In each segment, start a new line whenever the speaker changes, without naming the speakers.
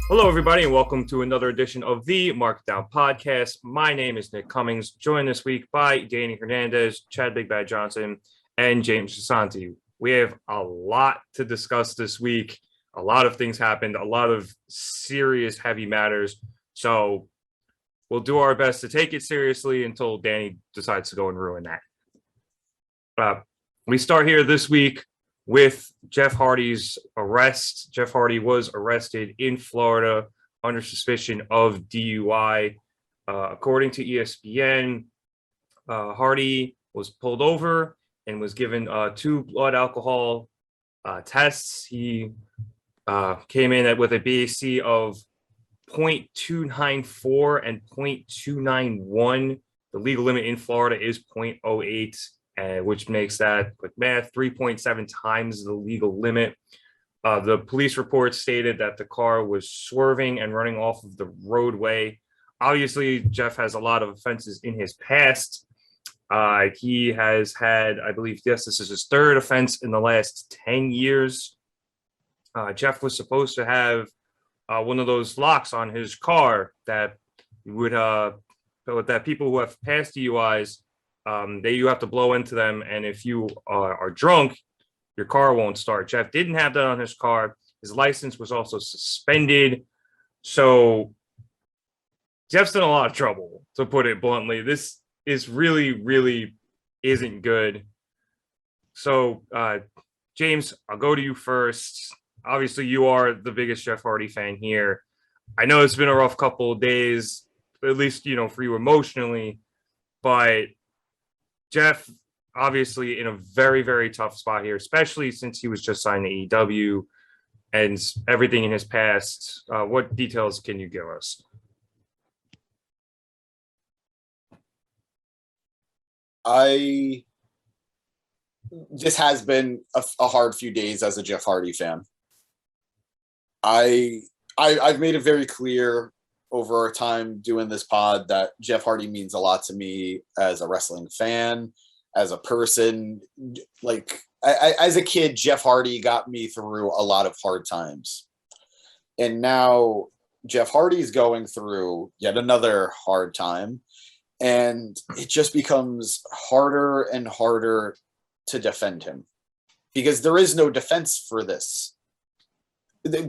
Hello, everybody, and welcome to another edition of the Markdown Podcast. My name is Nick Cummings, joined this week by Danny Hernandez, Chad Big Bad Johnson, and James Gisante. We have a lot to discuss this week. A lot of things happened, a lot of serious, heavy matters. So we'll do our best to take it seriously until Danny decides to go and ruin that. We start here this week with Jeff Hardy's arrest. Jeff Hardy was arrested in Florida under suspicion of DUI. According to ESPN, Hardy was pulled over and was given 2 blood alcohol tests. He came in with a BAC of 0.294 and 0.291. The legal limit in Florida is 0.08. Which makes that, quick math, 3.7 times the legal limit. The police report stated that the car was swerving and running off of the roadway. Obviously, Jeff has a lot of offenses in his past. He has had, I believe, this is his 3rd offense in the last 10 years. Jeff was supposed to have one of those locks on his car that would, that people who have past DUIs, you have to blow into them, and if you are drunk, your car won't start. Jeff didn't have that on his car. His license was also suspended. So Jeff's in a lot of trouble, to put it bluntly. This is really isn't good. So, James, I'll go to you first. Obviously, you are the biggest Jeff Hardy fan here. I know it's been a rough couple of days, at least, for you emotionally, but Jeff, obviously, in a very tough spot here, especially since he was just signed to AEW and everything in his past. What details can you give us?
This has been a hard few days as a Jeff Hardy fan. I've made it very clear over our time doing this pod that Jeff Hardy means a lot to me as a wrestling fan, as a person. Like, as a kid, Jeff Hardy got me through a lot of hard times. And now Jeff Hardy's going through yet another hard time. And it just becomes harder and harder to defend him because there is no defense for this.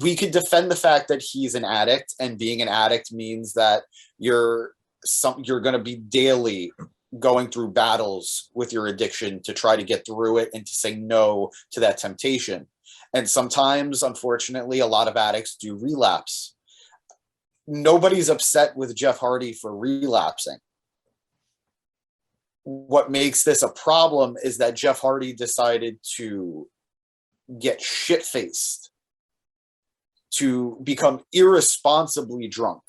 We could defend the fact that he's an addict, and being an addict means that you're going to be daily going through battles with your addiction to try to get through it and to say no to that temptation. And sometimes, unfortunately, a lot of addicts do relapse. Nobody's upset with Jeff Hardy for relapsing. What makes this a problem is that Jeff Hardy decided to get shit-faced, to become irresponsibly drunk,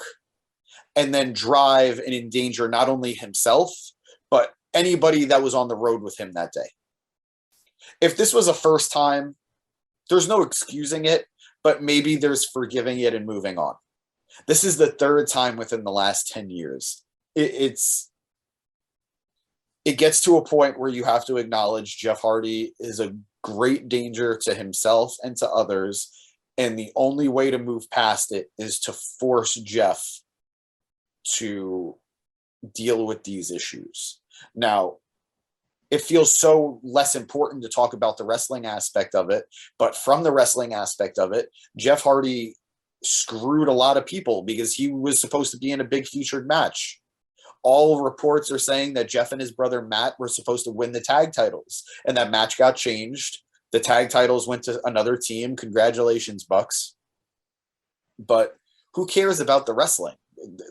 and then drive and endanger not only himself, but anybody that was on the road with him that day. If this was a first time, there's no excusing it, but maybe there's forgiving it and moving on. This is the 3rd time within the last 10 years. It gets to a point where you have to acknowledge Jeff Hardy is a great danger to himself and to others. And the only way to move past it is to force Jeff to deal with these issues. Now, it feels so less important to talk about the wrestling aspect of it, but from the wrestling aspect of it, Jeff Hardy screwed a lot of people because he was supposed to be in a big featured match. All reports are saying that Jeff and his brother Matt were supposed to win the tag titles, and that match got changed. The tag titles went to another team. Congratulations, Bucks. But who cares about the wrestling?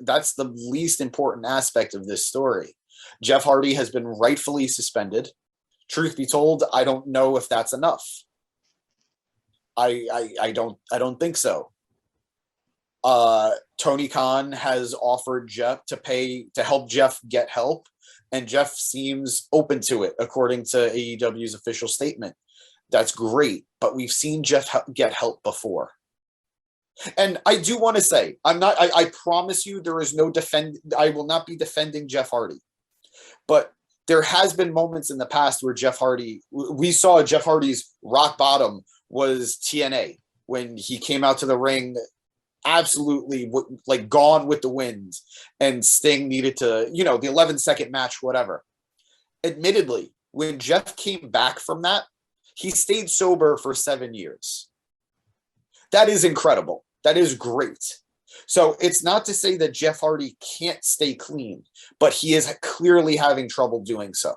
That's the least important aspect of this story. Jeff Hardy has been rightfully suspended. Truth be told, I don't know if that's enough. I don't think so. Tony Khan has offered Jeff to help Jeff get help, and Jeff seems open to it, according to AEW's official statement. That's great, but we've seen Jeff get help before. And I do want to say, I promise you there is no I will not be defending Jeff Hardy. But there has been moments in the past where we saw Jeff Hardy's rock bottom was TNA when he came out to the ring absolutely like gone with the wind, and Sting needed to, the 11-second match, whatever. Admittedly, when Jeff came back from that, he stayed sober for 7 years. That is incredible. That is great. So it's not to say that Jeff Hardy can't stay clean, but he is clearly having trouble doing so.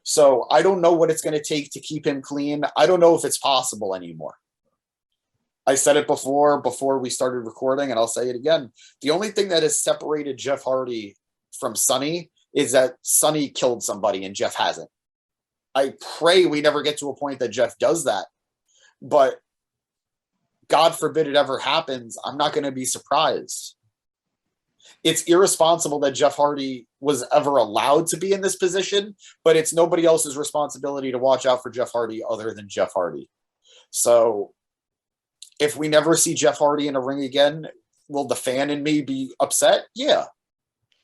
So I don't know what it's going to take to keep him clean. I don't know if it's possible anymore. I said it before we started recording, and I'll say it again. The only thing that has separated Jeff Hardy from Sonny is that Sonny killed somebody and Jeff hasn't. I pray we never get to a point that Jeff does that. But God forbid it ever happens, I'm not going to be surprised. It's irresponsible that Jeff Hardy was ever allowed to be in this position, but it's nobody else's responsibility to watch out for Jeff Hardy other than Jeff Hardy. So if we never see Jeff Hardy in a ring again, will the fan in me be upset? Yeah.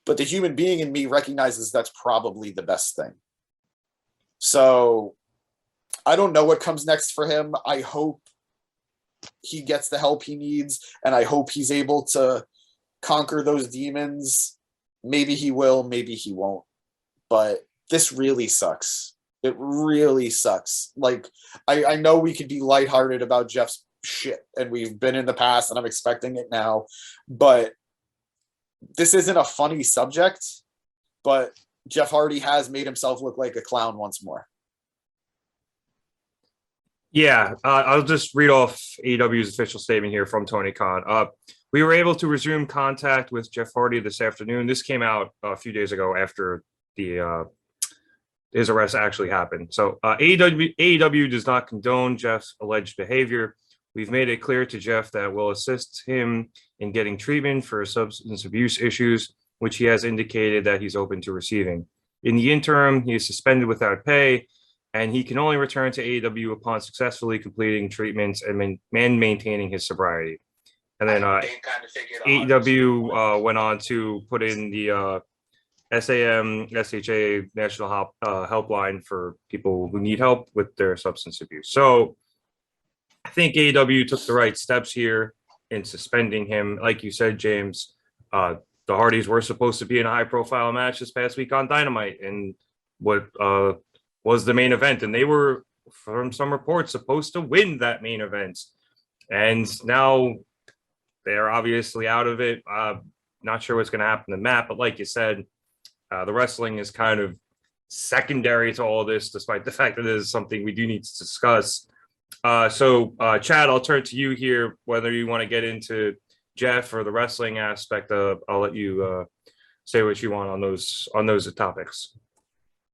But the human being in me recognizes that's probably the best thing. So I don't know what comes next for him. I hope he gets the help he needs, and I hope he's able to conquer those demons. Maybe he will, maybe he won't. But this really sucks. It really sucks. Like, I know we could be lighthearted about Jeff's shit, and we've been in the past, and I'm expecting it now. But this isn't a funny subject, but Jeff Hardy has made himself look like a clown once more.
Yeah, I'll just read off AEW's official statement here from Tony Khan. We were able to resume contact with Jeff Hardy this afternoon. This came out a few days ago after his arrest actually happened. So AEW does not condone Jeff's alleged behavior. We've made it clear to Jeff that we'll assist him in getting treatment for substance abuse issues, which he has indicated that he's open to receiving. In the interim, he is suspended without pay, and he can only return to AEW upon successfully completing treatments and maintaining his sobriety. And then AEW went on to put in the SHA National Helpline for people who need help with their substance abuse. So I think AEW took the right steps here in suspending him. Like you said, James, the Hardys were supposed to be in a high-profile match this past week on Dynamite, and what was the main event, and they were, from some reports, supposed to win that main event, and now they're obviously out of it. Not sure what's going to happen to Matt, but like you said, the wrestling is kind of secondary to all this, despite the fact that it is something we do need to discuss. So Chad, I'll turn to you here, whether you want to get into Jeff or the wrestling aspect. I'll let you say what you want on those topics.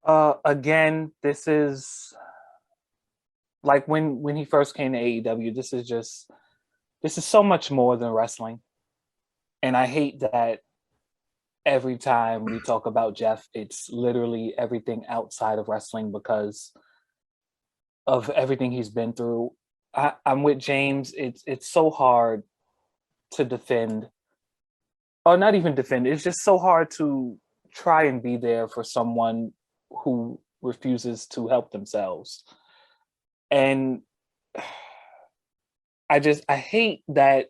Again, this is like when he first came to AEW, this is so much more than wrestling. And I hate that every time we talk about Jeff, it's literally everything outside of wrestling because of everything he's been through. I'm with James. It's so hard to defend, or not even defend. It's just so hard to try and be there for someone who refuses to help themselves. And I hate that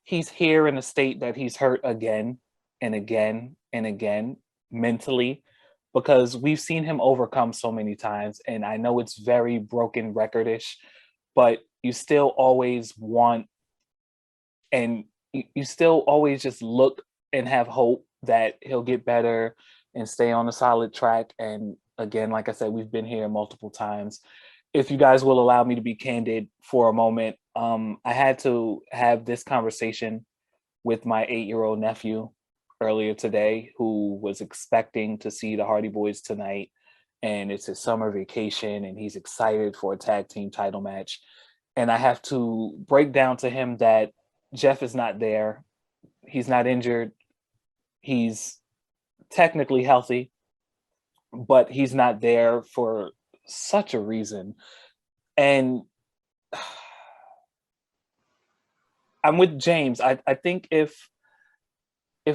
he's here in a state that he's hurt again and again and again mentally, because we've seen him overcome so many times. And I know it's very broken record-ish, but you still always want, and you still always just look and have hope that he'll get better and stay on a solid track. And again, like I said, we've been here multiple times. If you guys will allow me to be candid for a moment, I had to have this conversation with my 8-year-old nephew earlier today, who was expecting to see the Hardy Boys tonight, and it's his summer vacation, and he's excited for a tag team title match. And I have to break down to him that Jeff is not there. He's not injured. He's technically healthy, but he's not there for such a reason. And I'm with James. I think if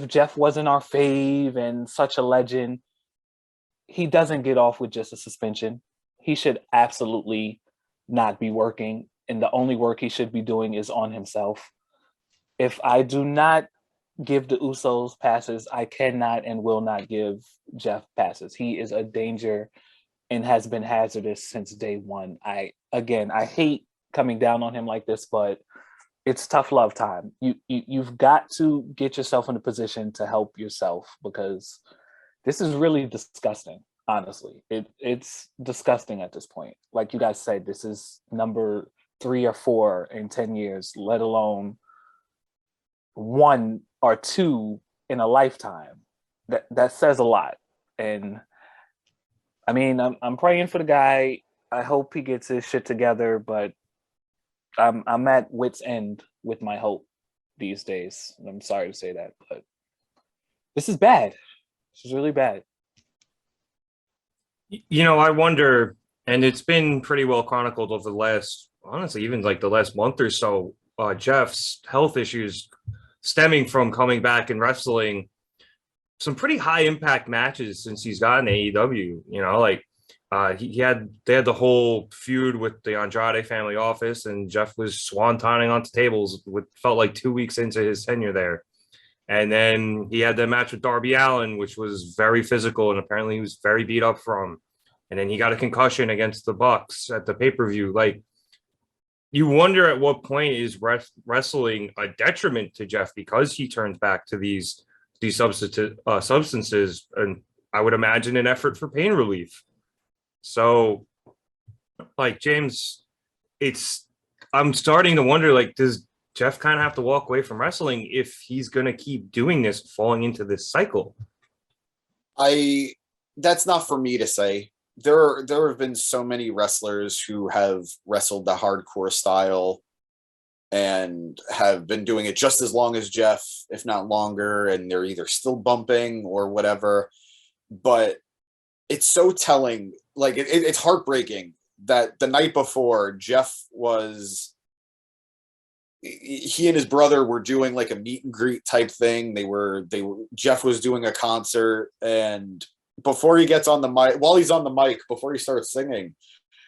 Jeff wasn't our fave and such a legend, he doesn't get off with just a suspension. He should absolutely not be working. And the only work he should be doing is on himself. if I do not give the Usos passes, I cannot and will not give Jeff passes. He is a danger and has been hazardous since day one. I hate coming down on him like this, but it's tough love time. You've got to get yourself in a position to help yourself, because this is really disgusting. Honestly, it's disgusting at this point. Like you guys said, this is number 3 or 4 in 10 years, let alone 1 or 2 in a lifetime. That says a lot. And I mean, I'm praying for the guy. I hope he gets his shit together, but I'm at wit's end with my hope these days. I'm sorry to say that, but this is bad. This is really bad.
You know, I wonder, and it's been pretty well chronicled over the last, honestly, even like the last month or so, Jeff's health issues stemming from coming back and wrestling some pretty high impact matches since he's gotten AEW. You know, like they had the whole feud with the Andrade family office, and Jeff was swantoning onto tables with felt like 2 weeks into his tenure there. And then he had the match with Darby Allin, which was very physical, and apparently he was very beat up from. And then he got a concussion against the Bucks at the pay-per-view. Like, you wonder at what point is wrestling a detriment to Jeff because he turns back to these substances, and I would imagine an effort for pain relief. So, like, James, I'm starting to wonder, like, does Jeff kind of have to walk away from wrestling if he's going to keep doing this, falling into this cycle?
That's not for me to say. There have been so many wrestlers who have wrestled the hardcore style and have been doing it just as long as Jeff, if not longer, and they're either still bumping or whatever. But it's so telling. Like, it's heartbreaking that the night before, he and his brother were doing like a meet and greet type thing. Jeff was doing a concert, and before he gets on the mic, while he's on the mic, before he starts singing,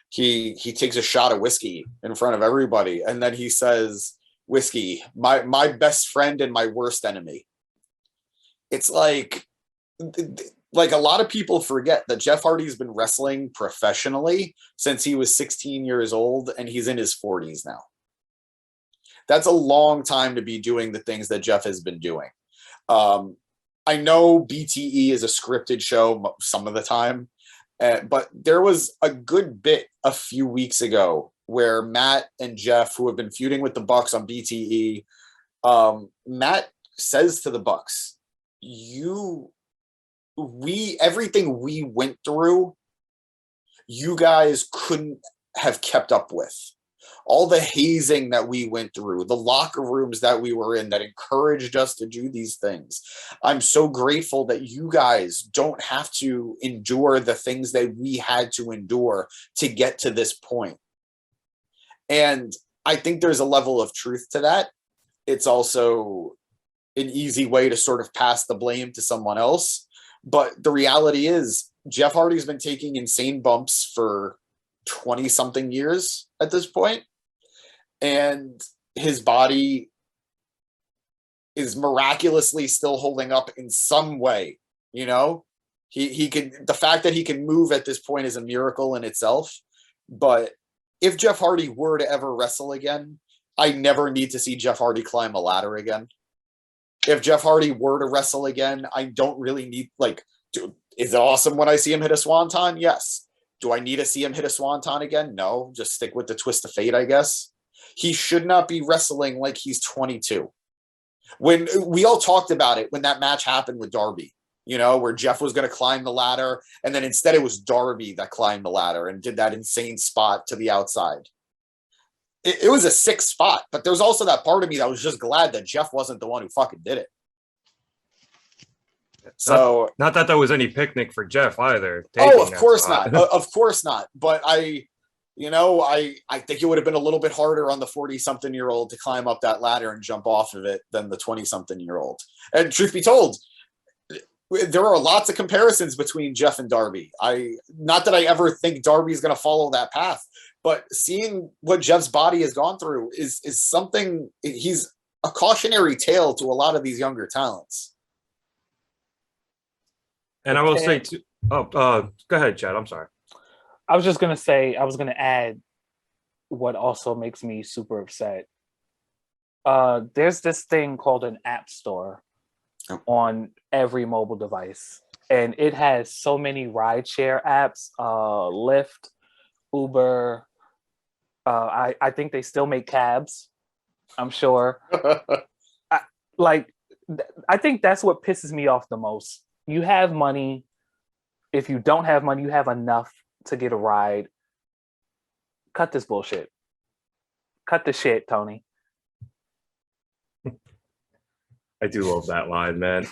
he takes a shot of whiskey in front of everybody, and then he says, "Whiskey, my best friend and my worst enemy." It's like a lot of people forget that Jeff Hardy's been wrestling professionally since he was 16 years old, and he's in his 40s now. That's a long time to be doing the things that Jeff has been doing. I know BTE is a scripted show some of the time, but there was a good bit a few weeks ago where Matt and Jeff, who have been feuding with the Bucks on BTE, Matt says to the Bucks, everything we went through, you guys couldn't have kept up with. All the hazing that we went through, the locker rooms that we were in that encouraged us to do these things. I'm so grateful that you guys don't have to endure the things that we had to endure to get to this point. And I think there's a level of truth to that. It's also an easy way to sort of pass the blame to someone else. But the reality is, Jeff Hardy's been taking insane bumps for 20 something years at this point, and his body is miraculously still holding up in some way. You know, the fact that he can move at this point is a miracle in itself. But if Jeff Hardy were to ever wrestle again, I never need to see Jeff Hardy climb a ladder again. If Jeff Hardy were to wrestle again, I don't really need, is it awesome when I see him hit a swanton? Yes. Do I need to see him hit a swanton again? No. Just stick with the twist of fate, I guess. He should not be wrestling like he's 22. When we all talked about it, when that match happened with Darby, you know, where Jeff was going to climb the ladder, and then instead it was Darby that climbed the ladder and did that insane spot to the outside. It was a sick spot, but there's also that part of me that was just glad that Jeff wasn't the one who fucking did it. So
not that was any picnic for Jeff either.
Oh, of course not. Of course not. But I think it would have been a little bit harder on the 40-something-year-old to climb up that ladder and jump off of it than the 20-something-year-old. And truth be told, there are lots of comparisons between Jeff and Darby. Not that I ever think Darby's going to follow that path, but seeing what Jeff's body has gone through is something. He's a cautionary tale to a lot of these younger talents.
And I will say too. Oh, go ahead, Chad. I'm sorry.
I was just gonna say, I was gonna add what also makes me super upset. There's this thing called an app store on every mobile device, and it has so many rideshare apps, Lyft, Uber. I think they still make cabs, I'm sure. I think that's what pisses me off the most. You have money. If you don't have money, you have enough to get a ride. Cut this bullshit. Cut the shit, Tony.
I do love that line, man.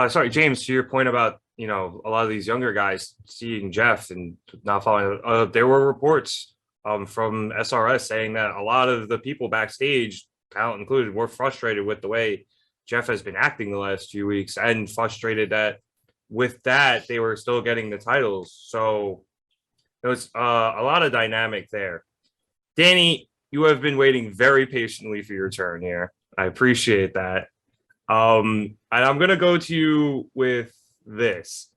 Sorry, James, to your point about, a lot of these younger guys seeing Jeff and not following. There were reports from SRS saying that a lot of the people backstage, talent included, were frustrated with the way Jeff has been acting the last few weeks, and frustrated that with that they were still getting the titles. So there was a lot of dynamic there. Danny, you have been waiting very patiently for your turn here. I appreciate that. And I'm gonna go to you with this.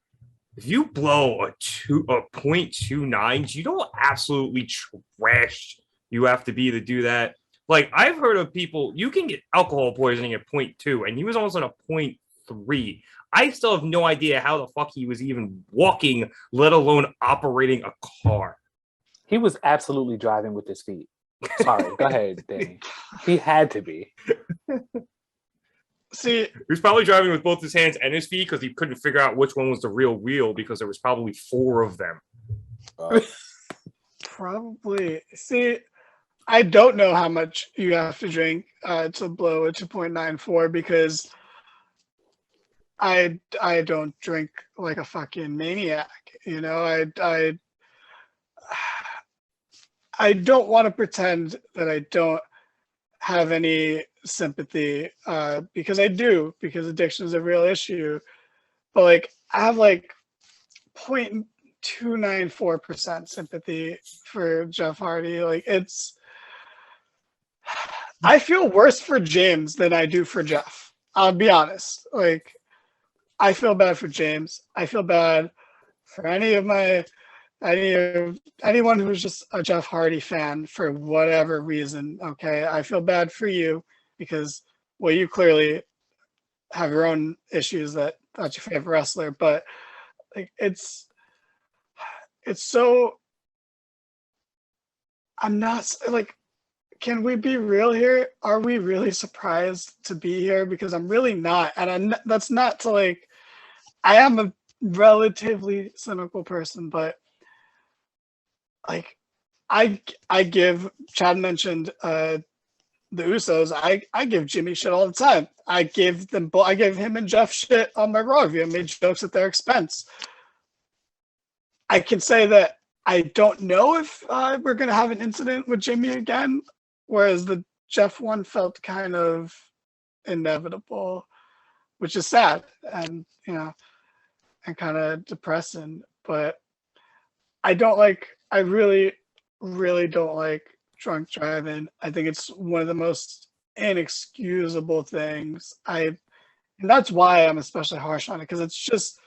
If you blow a 0.29, do you know how absolutely trash you have to be to do that? Like, I've heard of people, you can get alcohol poisoning at 0.2, and he was almost at a 0.3. I still have no idea how the fuck he was even walking, let alone operating a car.
He was absolutely driving with his feet. Sorry, go ahead, Danny. He had to be.
See,
he was probably driving with both his hands and his feet because he couldn't figure out which one was the real wheel because there was probably 4 of them.
probably. See, I don't know how much you have to drink to blow a 2.94 because I don't drink like a fucking maniac. I don't want to pretend that I don't have any sympathy because I do, because addiction is a real issue. But like, I have like 0.294% sympathy for Jeff Hardy. Like, I feel worse for James than I do for Jeff. I'll be honest. Like, I feel bad for James. I feel bad for anyone who's just a Jeff Hardy fan for whatever reason. Okay, I feel bad for you because, well, you clearly have your own issues that's your favorite wrestler, but like it's so. I'm not like. Can we be real here? Are we really surprised to be here? Because I'm really not, and that's not to like. I am a relatively cynical person, but like, I give. Chad mentioned the Usos. I give Jimmy shit all the time. I give him and Jeff shit on my Raw review. I made jokes at their expense. I can say that I don't know if we're gonna have an incident with Jimmy again. Whereas the Jeff one felt kind of inevitable, which is sad and and kind of depressing. But I really, really don't like drunk driving. I think it's one of the most inexcusable things. And that's why I'm especially harsh on it, because it's just,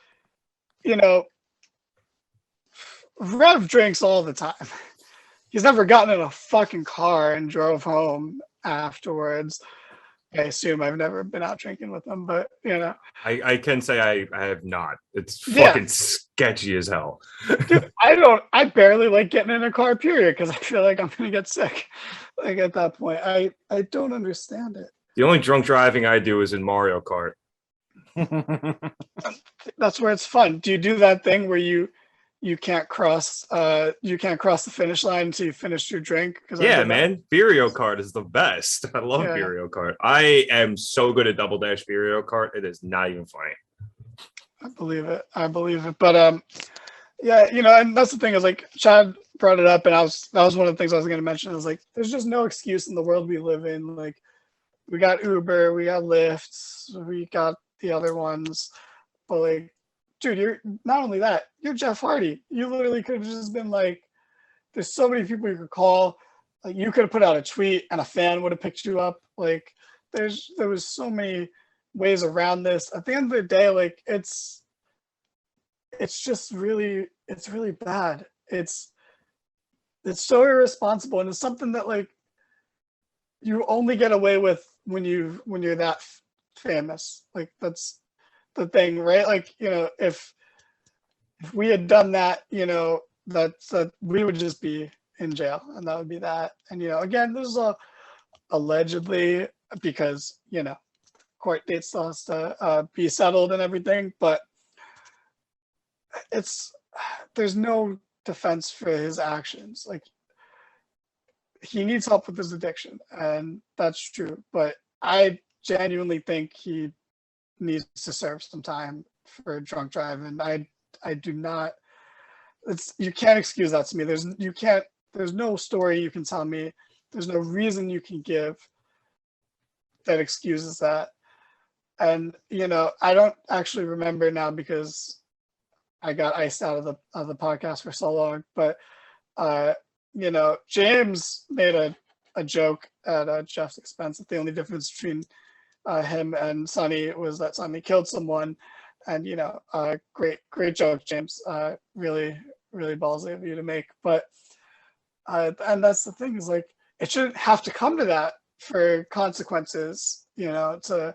Rev drinks all the time. He's never gotten in a fucking car and drove home afterwards. I assume I've never been out drinking with him, but
I can say I have not. It's fucking sketchy as hell.
Dude, I barely like getting in a car, period, because I feel like I'm gonna get sick. Like, at that point, I don't understand it.
The only drunk driving I do is in Mario Kart.
That's where it's fun. Do you do that thing where you can't cross the finish line until you finish your drink?
Yeah, man. Mario Kart is the best. I love Mario Kart. I am so good at Double Dash Mario Kart. It is not even funny.
I believe it. But and that's the thing, is like, Chad brought it up, and that was one of the things I was going to mention. I was like, there's just no excuse in the world we live in. Like, we got Uber, we got Lyft, we got the other ones, but like, dude, you're not only that, you're Jeff Hardy. You literally could have just been like, there's so many people you could call. Like you could have put out a tweet and a fan would have picked you up. Like there was so many ways around this. At the end of the day, like it's just really bad. It's so irresponsible, and it's something that like you only get away with when you're that famous. Like that's the thing, right? Like, you know, if we had done that, you know, that we would just be in jail, and that would be that. And you know, again, this is allegedly, because you know, court date still has to be settled and everything, but there's no defense for his actions. Like he needs help with his addiction, and that's true, but I genuinely think he needs to serve some time for drunk driving. I do not, you can't excuse that to me. There's no story you can tell me, there's no reason you can give that excuses that. And you know, I don't actually remember now because I got iced out of the podcast for so long, but you know, James made a joke at Jeff's expense that the only difference between him and Sonny was that Sonny killed someone. And you know, great joke, James. Really ballsy of you to make. But and that's the thing, is like it shouldn't have to come to that for consequences, you know, to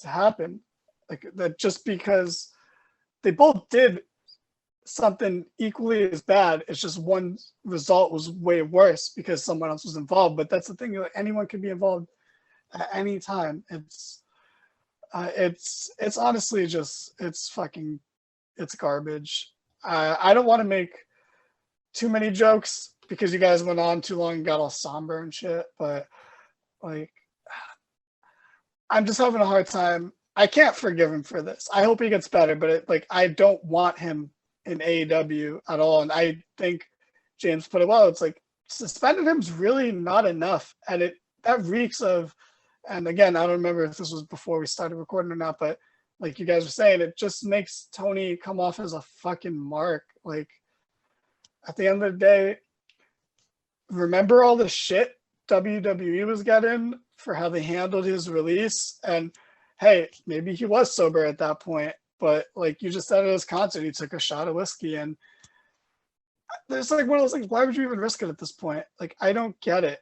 happen. Like that, just because they both did something equally as bad, it's just one result was way worse because someone else was involved. But that's the thing, like, anyone can be involved at any time. It's honestly just, it's garbage. I don't want to make too many jokes because you guys went on too long and got all somber and shit, but like I'm just having a hard time. I can't forgive him for this. I hope he gets better, but I don't want him in AEW at all. And I think James put it well. It's like suspending him's really not enough, and that reeks of. And again, I don't remember if this was before we started recording or not, but like you guys were saying, it just makes Tony come off as a fucking mark. Like at the end of the day, remember all the shit WWE was getting for how they handled his release? And hey, maybe he was sober at that point, but like you just said at his concert, he took a shot of whiskey, and there's like one of those things, why would you even risk it at this point? Like, I don't get it.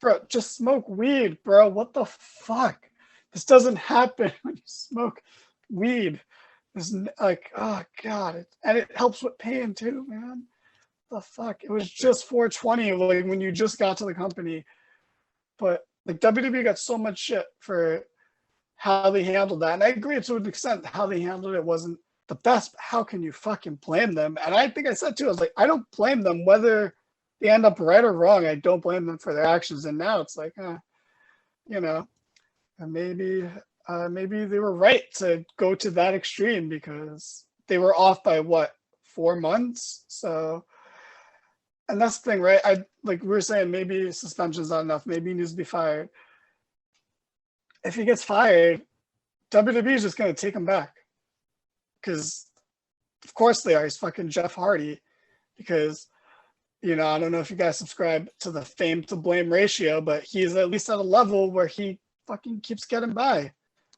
Bro, just smoke weed, bro. What the fuck? This doesn't happen when you smoke weed. It's like, oh god, and it helps with pain too, man. The fuck? It was just 420, like when you just got to the company, but like WWE got so much shit for how they handled that, and I agree to an extent. How they handled it wasn't the best. But how can you fucking blame them? And I think I said too, I was like, I don't blame them whether they end up right or wrong. I don't blame them for their actions. And now it's like, you know, and maybe they were right to go to that extreme because they were off by what, 4 months? So, and that's the thing, right? Like we were saying, maybe suspension's not enough. Maybe he needs to be fired. If he gets fired, WWE is just going to take him back. Because, of course they are. He's fucking Jeff Hardy. Because, you know, I don't know if you guys subscribe to the fame to blame ratio, but he's at least at a level where he fucking keeps getting by.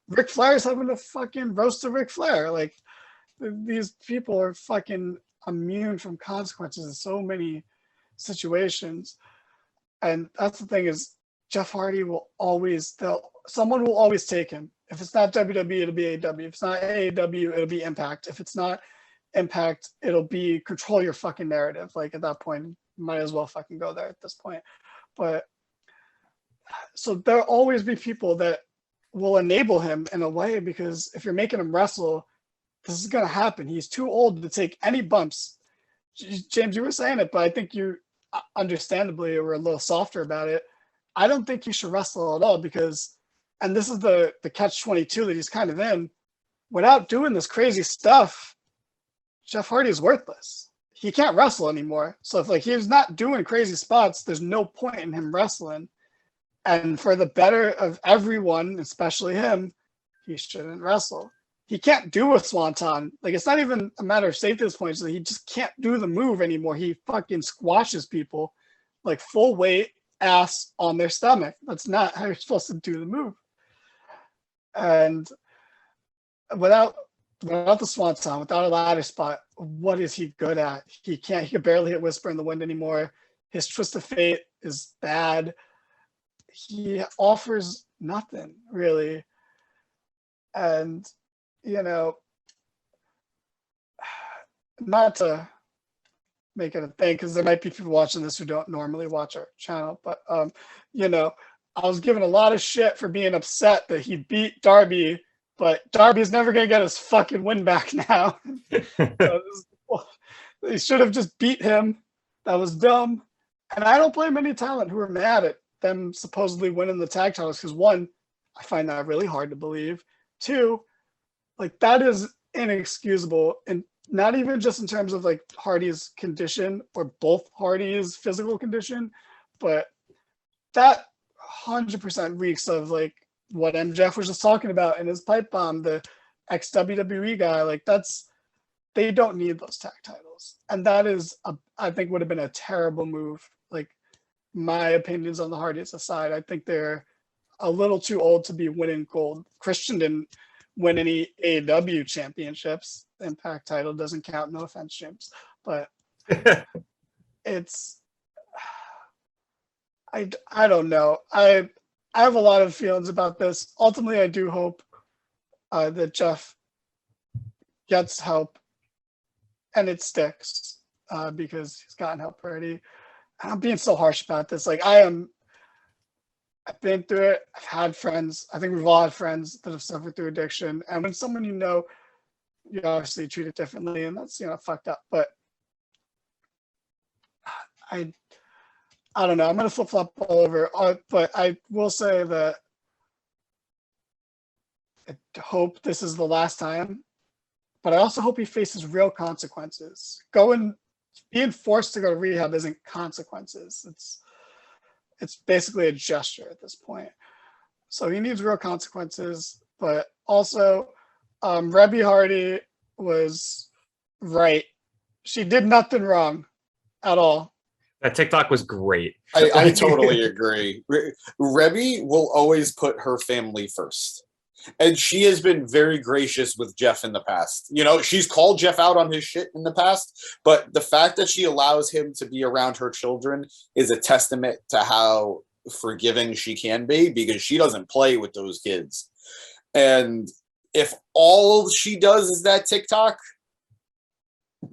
Ric Flair's having a fucking roast of Ric Flair. Like, these people are fucking immune from consequences in so many situations. And that's the thing, is Jeff Hardy will always, someone will always take him. If it's not WWE, it'll be AEW. If it's not AEW, it'll be Impact. If it's not Impact, it'll be control your fucking narrative. Like at that point, you might as well fucking go there at this point. But so there'll always be people that will enable him in a way, because if you're making him wrestle, this is going to happen. He's too old to take any bumps. James, you were saying it, but I think you understandably were a little softer about it. I don't think he should wrestle at all, because, and this is the catch-22 that he's kind of in, without doing this crazy stuff, Jeff Hardy is worthless. He can't wrestle anymore. So if like he's not doing crazy spots, there's no point in him wrestling. And for the better of everyone, especially him, he shouldn't wrestle. He can't do a swanton. Like, it's not even a matter of safety at this point. So he just can't do the move anymore. He fucking squashes people like full weight, ass on their stomach. That's not how you're supposed to do the move. And without the swanton, without a ladder spot, what is he good at? He can barely hit Whisper in the Wind anymore. His Twist of Fate is bad. He offers nothing really. And, you know, not to make it a thing, because there might be people watching this who don't normally watch our channel, but, you know, I was given a lot of shit for being upset that he beat Darby, but Darby's never going to get his fucking win back now. They should have just beat him. That was dumb. And I don't blame any talent who are mad at them supposedly winning the tag titles, because one, I find that really hard to believe. Two, like, that is inexcusable, and not even just in terms of like Hardy's condition or both Hardy's physical condition, but that 100% reeks of like what MJF was just talking about in his pipe bomb, the ex-WWE guy. Like, they don't need those tag titles. And that is, I think, would have been a terrible move. Like, my opinions on the Hardys aside, I think they're a little too old to be winning gold. Christian didn't win any AEW championships. The Impact title doesn't count. No offense, James. But it's, I don't know. I have a lot of feelings about this. Ultimately, I do hope that Jeff gets help and it sticks because he's gotten help already. I'm being so harsh about this. Like, I've been through it. I've had friends. I think we've all had friends that have suffered through addiction. And when someone you know, you obviously treat it differently, and that's, you know, fucked up. But I don't know. I'm going to flip-flop all over. But I will say that I hope this is the last time. But I also hope he faces real consequences. Being forced to go to rehab isn't consequences. It's basically a gesture at this point. So he needs real consequences. But also, Rebby Hardy was right. She did nothing wrong at all.
That TikTok was great.
I totally agree. Rebby will always put her family first. And she has been very gracious with Jeff in the past. You know, she's called Jeff out on his shit in the past, but the fact that she allows him to be around her children is a testament to how forgiving she can be, because she doesn't play with those kids. And if all she does is that TikTok,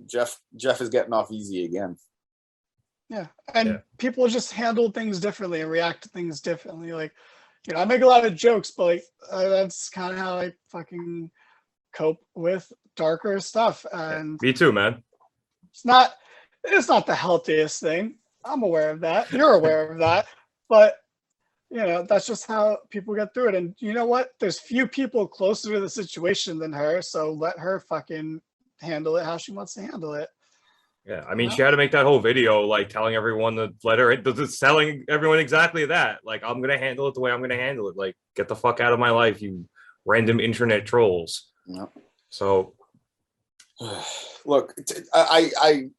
Jeff is getting off easy again.
Yeah. And people just handle things differently and react to things differently. Like, you know, I make a lot of jokes, but like that's kind of how I fucking cope with darker stuff. And
me too, man.
It's not the healthiest thing. I'm aware of that. You're aware of that. But, you know, that's just how people get through it. And you know what? There's few people closer to the situation than her. So let her fucking handle it how she wants to handle it.
Yeah, I mean, she had to make that whole video, like, telling everyone to let her, telling everyone exactly that. Like, I'm going to handle it the way I'm going to handle it. Like, get the fuck out of my life, you random internet trolls.
Yep.
So,
look, I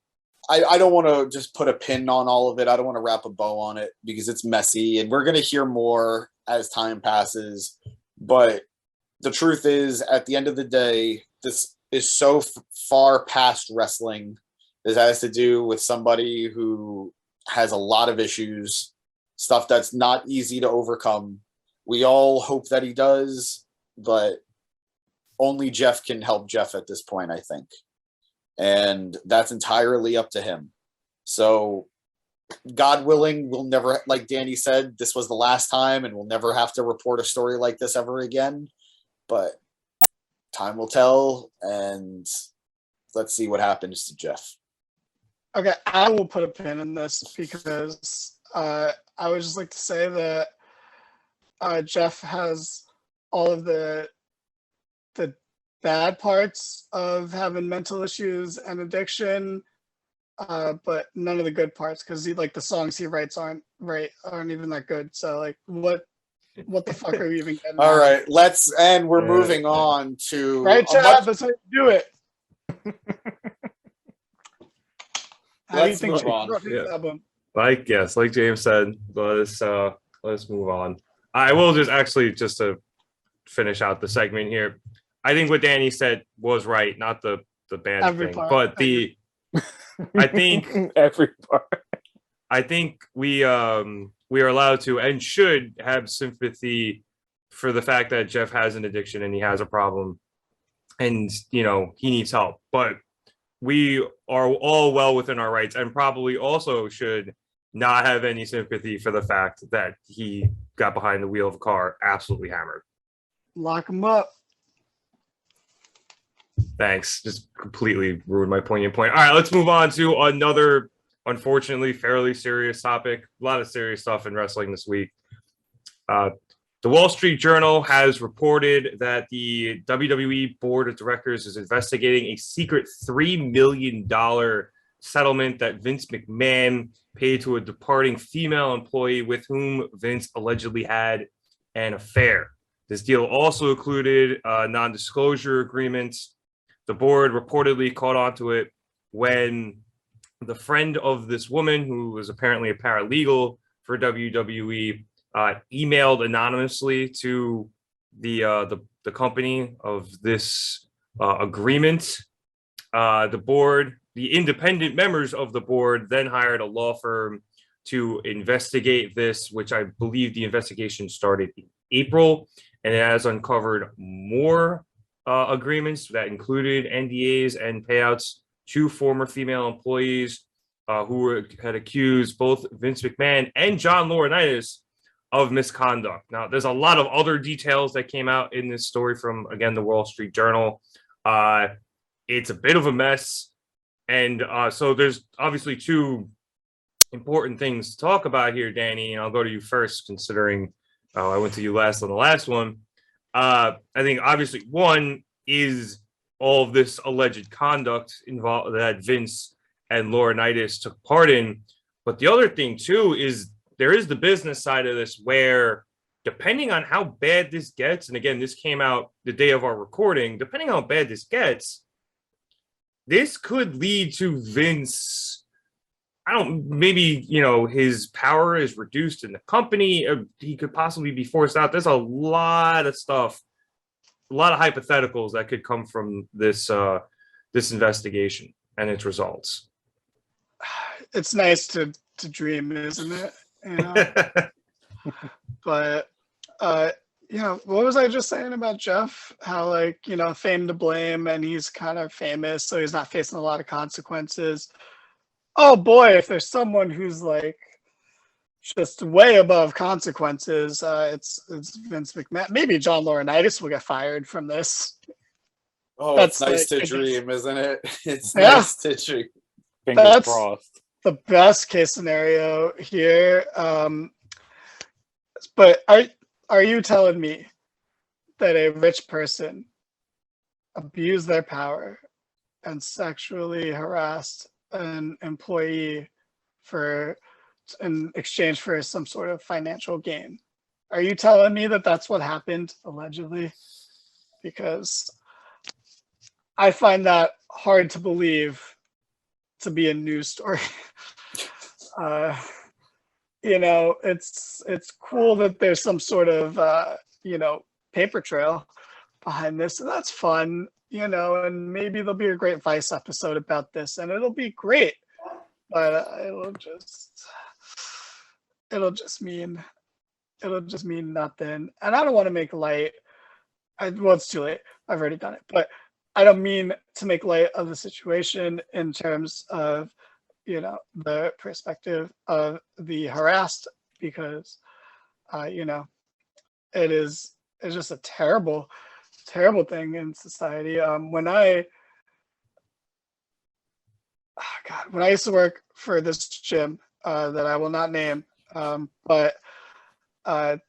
don't want to just put a pin on all of it. I don't want to wrap a bow on it because it's messy, and we're going to hear more as time passes. But the truth is, at the end of the day, this is so far past wrestling. This has to do with somebody who has a lot of issues, stuff that's not easy to overcome. We all hope that he does, but only Jeff can help Jeff at this point, I think. And that's entirely up to him. So, God willing, we'll never, like Danny said, this was the last time, and we'll never have to report a story like this ever again. But time will tell, and let's see what happens to Jeff.
Okay, I will put a pin in this because I would just like to say that Jeff has all of the bad parts of having mental issues and addiction, but none of the good parts, because the songs he writes aren't even that good. So like, what the fuck are you even getting?
All right, we're moving on to
right, Chad. That's how you do it. How
Let's
do you think
move on.
album?
like James said, let's move on. I will just to finish out the segment here. I think what Danny said was right, not the band
Every
thing,
part.
but I think
every part.
I think we are allowed to and should have sympathy for the fact that Jeff has an addiction and he has a problem, and he needs help. But we are all well within our rights, and probably also should not have any sympathy for the fact that he got behind the wheel of a car absolutely hammered.
Lock him up.
Thanks. Just completely ruined my poignant point. All right, let's move on to another, unfortunately, fairly serious topic. A lot of serious stuff in wrestling this week. The Wall Street Journal has reported that the WWE Board of Directors is investigating a secret $3 million settlement that Vince McMahon paid to a departing female employee with whom Vince allegedly had an affair. This deal also included non-disclosure agreements. The board reportedly caught onto it when the friend of this woman, who was apparently a paralegal for WWE, emailed anonymously to the company of this agreement. The independent members of the board then hired a law firm to investigate this, which I believe the investigation started in April, and it has uncovered more agreements that included NDAs and payouts to former female employees who had accused both Vince McMahon and John Laurinaitis of misconduct. Now, there's a lot of other details that came out in this story from, again, the Wall Street Journal. It's a bit of a mess. And so there's obviously two important things to talk about here, Danny, and I'll go to you first, considering I went to you last on the last one. I think obviously one is all of this alleged conduct involved that Vince and Laurinaitis took part in. But the other thing, too, is there is the business side of this where, depending on how bad this gets, and again, this came out the day of our recording, depending on how bad this gets, this could lead to Vince, maybe, his power is reduced in the company. He could possibly be forced out. There's a lot of stuff, a lot of hypotheticals that could come from this investigation and its results.
It's nice to dream, isn't it? But what was I just saying about Jeff? How fame to blame, and he's kind of famous, so he's not facing a lot of consequences. Oh boy, if there's someone who's just way above consequences, it's Vince McMahon. Maybe John Laurinaitis will get fired from this.
Oh,
That's
it's nice to dream, isn't it? It's
Yeah.
nice to dream.
Fingers crossed.
The best case scenario here. But are you telling me that a rich person abused their power and sexually harassed an employee in exchange for some sort of financial gain? Are you telling me that that's what happened allegedly? Because I find that hard to believe to be a news story. It's cool that there's some sort of paper trail behind this, and that's fun, and maybe there'll be a great Vice episode about this, and it'll be great, but it'll just mean nothing. And I don't want to make light. It's too late. I've already done it, but I don't mean to make light of the situation in terms of the perspective of the harassed, because it's just a terrible thing in society. When I used to work for this gym that I will not name, but I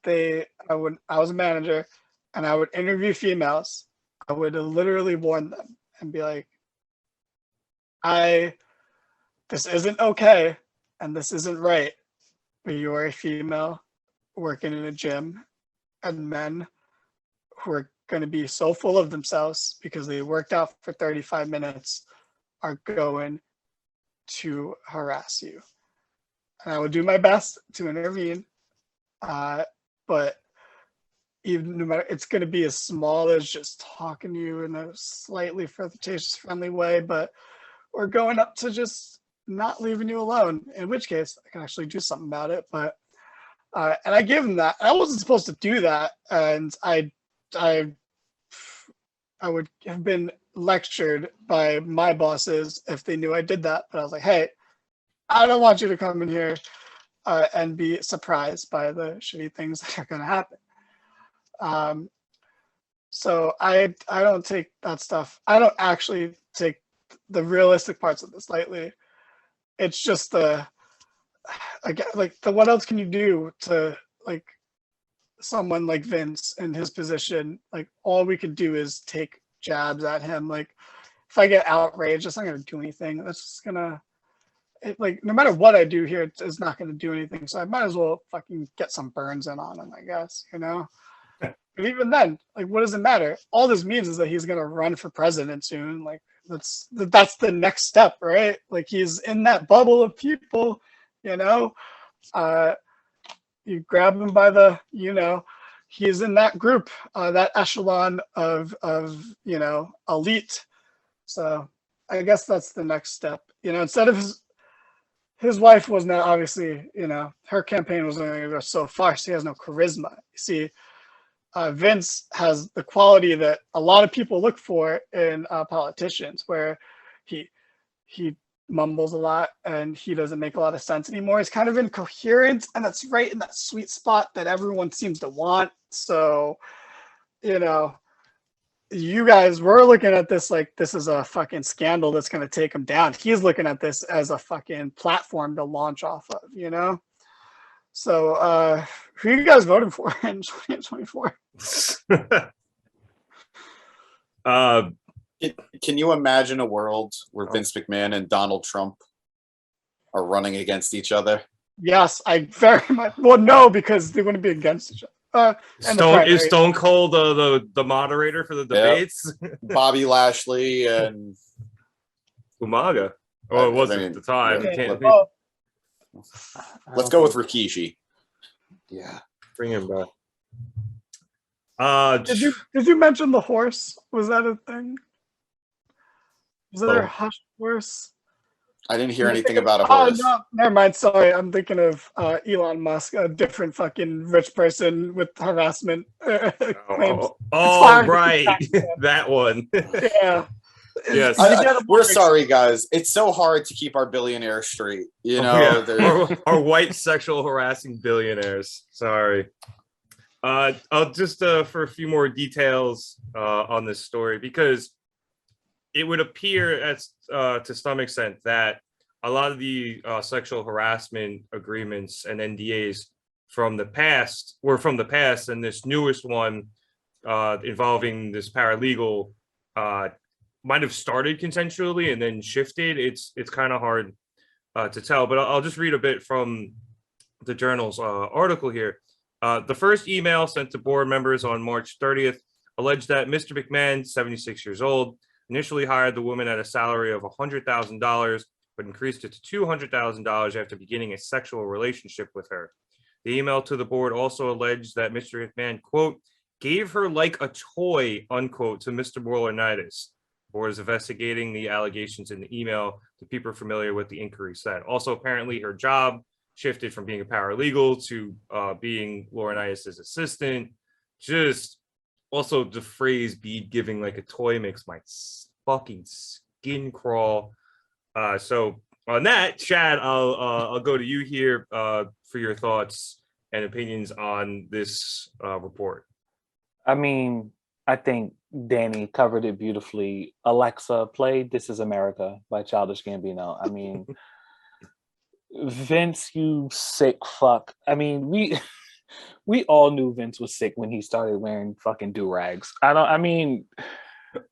was a manager, and I would interview females. I would literally warn them and be like, this isn't okay, and this isn't right, but you're a female working in a gym, and men who are going to be so full of themselves because they worked out for 35 minutes are going to harass you. and I will do my best to intervene. But even no matter, it's going to be as small as just talking to you in a slightly flirtatious, friendly way, but we're going up to just not leaving you alone, in which case I can actually do something about it. But and I gave him that. I wasn't supposed to do that, and I would have been lectured by my bosses if they knew I did that. But I was like, hey, I don't want you to come in here and be surprised by the shitty things that are going to happen. So I don't take that stuff. I don't actually take the realistic parts of this lightly. It's just what else can you do to like someone like Vince in his position? Like all we could do is take jabs at him. Like if I get outraged, it's not going to do anything. That's just gonna no matter what I do here, it's not going to do anything. So I might as well fucking get some burns in on him, I guess, you know? But even then, like, what does it matter? All this means is that he's going to run for president soon. Like, that's the next step, right? Like, he's in that bubble of people, you know? You grab him by the, he's in that group, that echelon of elite. So I guess that's the next step. Instead of his wife was not obviously, her campaign was only going to go so far. She has no charisma. You see, Vince has the quality that a lot of people look for in politicians, where he mumbles a lot and he doesn't make a lot of sense anymore. He's kind of incoherent, and that's right in that sweet spot that everyone seems to want. So, you guys were looking at this like this is a fucking scandal that's going to take him down. He's looking at this as a fucking platform to launch off of, So, who are you guys voting for in 2024?
Can you imagine a world where Vince McMahon and Donald Trump are running against each other?
Yes, I very much. Well, no, because they wouldn't be against each other.
Is Stone Cold the moderator for the debates?
Yep. Bobby Lashley and
Umaga. Oh, it wasn't at the time.
Yeah. Let's go with Rikishi.
Yeah,
bring him back.
Did you mention the horse? Was that a thing? Was there a hush horse?
I didn't hear anything about a horse.
Oh, no, never mind. Sorry, I'm thinking of Elon Musk, a different fucking rich person with harassment claims.
Right. That one.
Yeah.
Yes.
We're sorry, guys. It's so hard to keep our billionaires straight.
Our white sexual harassing billionaires. Sorry. I'll just for a few more details on this story, because it would appear to some extent that a lot of the sexual harassment agreements and NDAs from the past, and this newest one involving this paralegal might have started consensually and then shifted. It's kind of hard to tell, but I'll just read a bit from the Journal's article here. The first email sent to board members on March 30th alleged that Mr. McMahon, 76 years old, initially hired the woman at a salary of $100,000, but increased it to $200,000 after beginning a sexual relationship with her. The email to the board also alleged that Mr. McMahon, quote, gave her like a toy, unquote, to Mr. Laurinaitis. The board is investigating the allegations in the email. The people familiar with the inquiry said. Also, apparently, her job shifted from being a paralegal to being Laurinaitis' assistant. Just also the phrase "be giving like a toy" makes my fucking skin crawl. So on that, Chad, I'll go to you here for your thoughts and opinions on this report.
I mean, I think Danny covered it beautifully. Alexa, play "This Is America" by Childish Gambino. I mean, Vince, you sick fuck. I mean, we all knew Vince was sick when he started wearing fucking do-rags.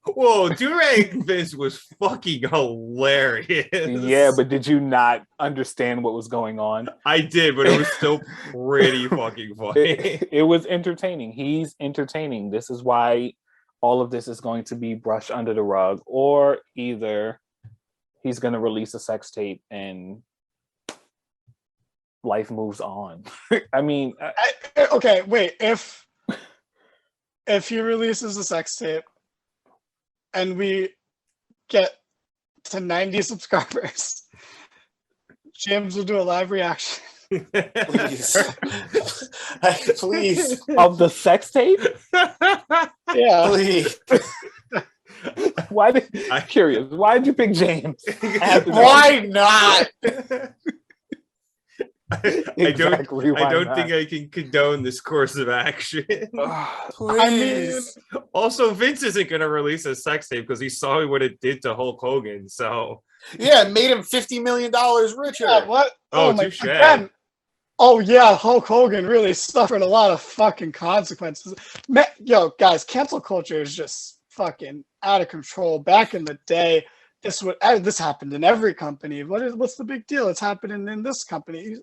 Whoa, do-rag Vince was fucking hilarious.
Yeah, but did you not understand what was going on?
I did, but it was still pretty fucking funny.
It was entertaining. He's entertaining. This is why all of this is going to be brushed under the rug, or either he's going to release a sex tape and life moves on. I mean,
Okay, wait. If he releases a sex tape and we get to 90 subscribers, James will do a live reaction.
Please. Please.
of the sex tape.
Yeah.
Please.
Why did I'm curious? Why did you pick James?
Why not?
I don't think I can condone this course of action.
I mean,
also, Vince isn't going to release a sex tape because he saw what it did to Hulk Hogan. So
yeah, it made him $50 million richer.
yeah, what?
Oh,
my
touche.
again. Oh yeah, Hulk Hogan really suffered a lot of fucking consequences. Man, yo, guys, cancel culture is just fucking out of control. Back in the day, this happened in every company. What's the big deal? It's happening in this company.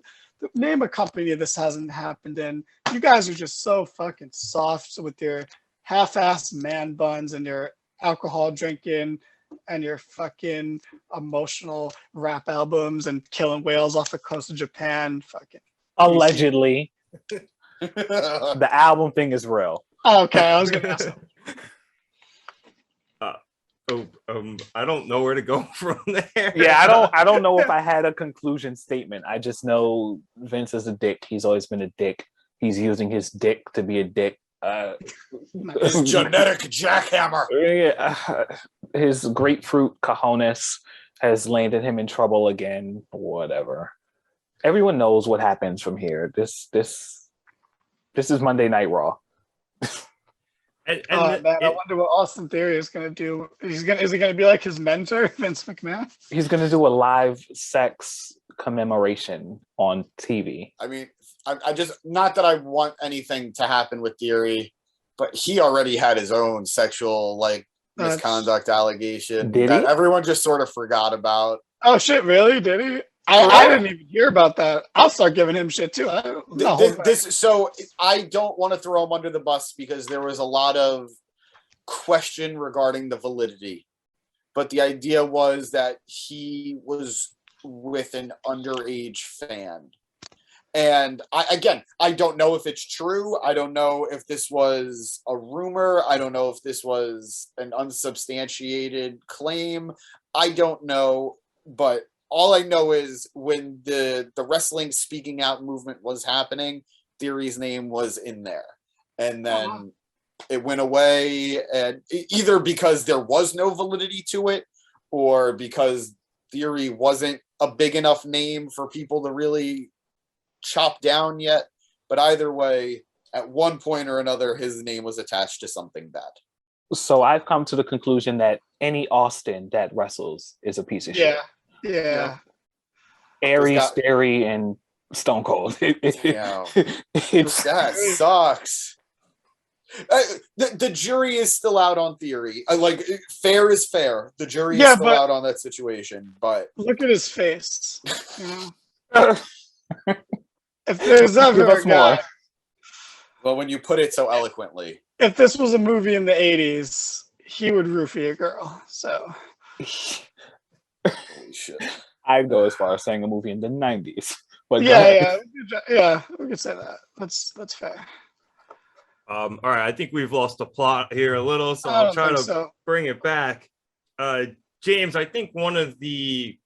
Name a company this hasn't happened in. You guys are just so fucking soft with your half-ass man buns and your alcohol drinking and your fucking emotional rap albums and killing whales off the coast of Japan. Fucking
allegedly. The album thing is real.
Okay, I was gonna ask.
I don't know where to go from there.
Yeah, I don't know if I had a conclusion statement. I just know Vince is a dick. He's always been a dick. He's using his dick to be a dick.
His genetic jackhammer.
His grapefruit cojones has landed him in trouble again. Whatever. Everyone knows what happens from here. This is Monday Night Raw.
Man, I wonder what Austin Theory is gonna do. Is he gonna be like his mentor, Vince McMahon?
He's gonna do a live sex commemoration on TV.
I mean, I just, not that I want anything to happen with Theory, but he already had his own sexual misconduct allegation that everyone just sort of forgot about.
Oh shit! Really? Did he? I didn't even hear about that. I'll start giving him shit too.
So I don't want to throw him under the bus because there was a lot of question regarding the validity, but the idea was that he was with an underage fan. And I don't know if it's true. I don't know if this was a rumor. I don't know if this was an unsubstantiated claim. I don't know, but all I know is when the wrestling speaking out movement was happening, Theory's name was in there. And then it went away, and either because there was no validity to it or because Theory wasn't a big enough name for people to really chop down yet. But either way, at one point or another, his name was attached to something bad.
So I've come to the conclusion that any Austin that wrestles is a piece of shit.
Yeah.
Aries, Theory, and Stone Cold.
That sucks. The jury is still out on Theory. Fair is fair. The jury is still out on that situation. But
look at his face. If there's ever a guy,
well, when you put it so eloquently,
if this was a movie in the '80s, he would roofie a girl. So,
holy shit.
I'd go as far as saying a movie in the '90s. But
yeah, we could say that. That's fair.
All right, I think we've lost the plot here a little, so I'll try to bring it back. James, I think one of the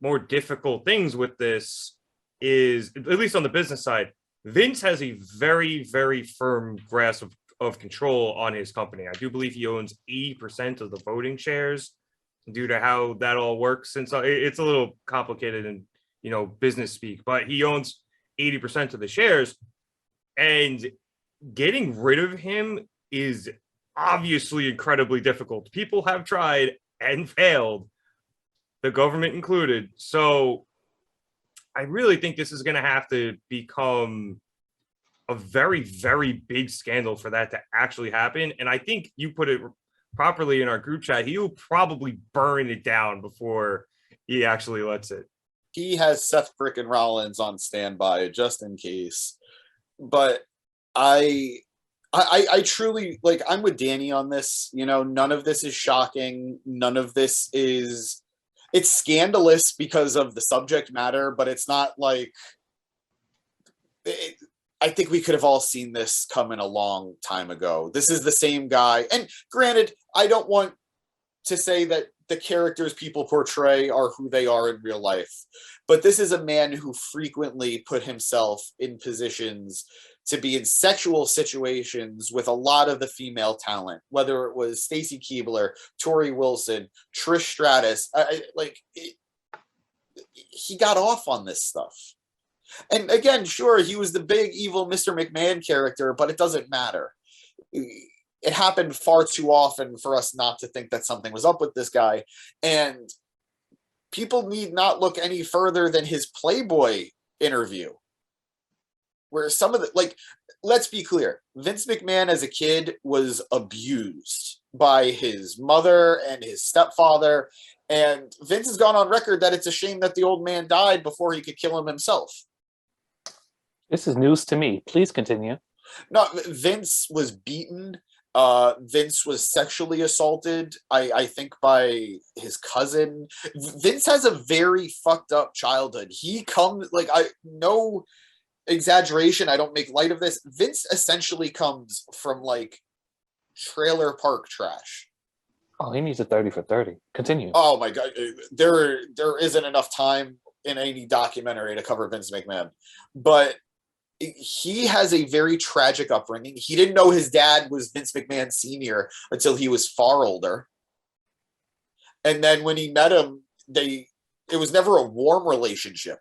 more difficult things with this is, at least on the business side, Vince has a very, very firm grasp of control on his company. I do believe he owns 80% of the voting shares due to how that all works. And so it's a little complicated in, business speak, but he owns 80% of the shares, and getting rid of him is obviously incredibly difficult. People have tried and failed, the government included. So I really think this is going to have to become a very, very big scandal for that to actually happen. And I think you put it properly in our group chat. He will probably burn it down before he actually lets it.
He has Seth frickin' Rollins on standby just in case. But I truly, I'm with Danny on this. None of this is shocking. None of this is, it's scandalous because of the subject matter, but it's not like I think we could have all seen this coming a long time ago. This is the same guy. And granted, I don't want to say that the characters people portray are who they are in real life, but this is a man who frequently put himself in positions to be in sexual situations with a lot of the female talent, whether it was Stacy Keibler, Tori Wilson, Trish Stratus. He got off on this stuff. And again, sure, he was the big evil Mr. McMahon character, but it doesn't matter. It happened far too often for us not to think that something was up with this guy. And people need not look any further than his Playboy interview, where some of the, let's be clear, Vince McMahon as a kid was abused by his mother and his stepfather. And Vince has gone on record that it's a shame that the old man died before he could kill him himself.
This is news to me. Please continue.
No, Vince was beaten. Vince was sexually assaulted, I think, by his cousin. Vince has a very fucked up childhood. He comes, no exaggeration, I don't make light of this. Vince essentially comes from trailer park trash.
Oh, he needs a 30 for 30. Continue.
Oh my God. There isn't enough time in any documentary to cover Vince McMahon. But he has a very tragic upbringing. He didn't know his dad was Vince McMahon Sr. until he was far older. And then when he met him, it was never a warm relationship.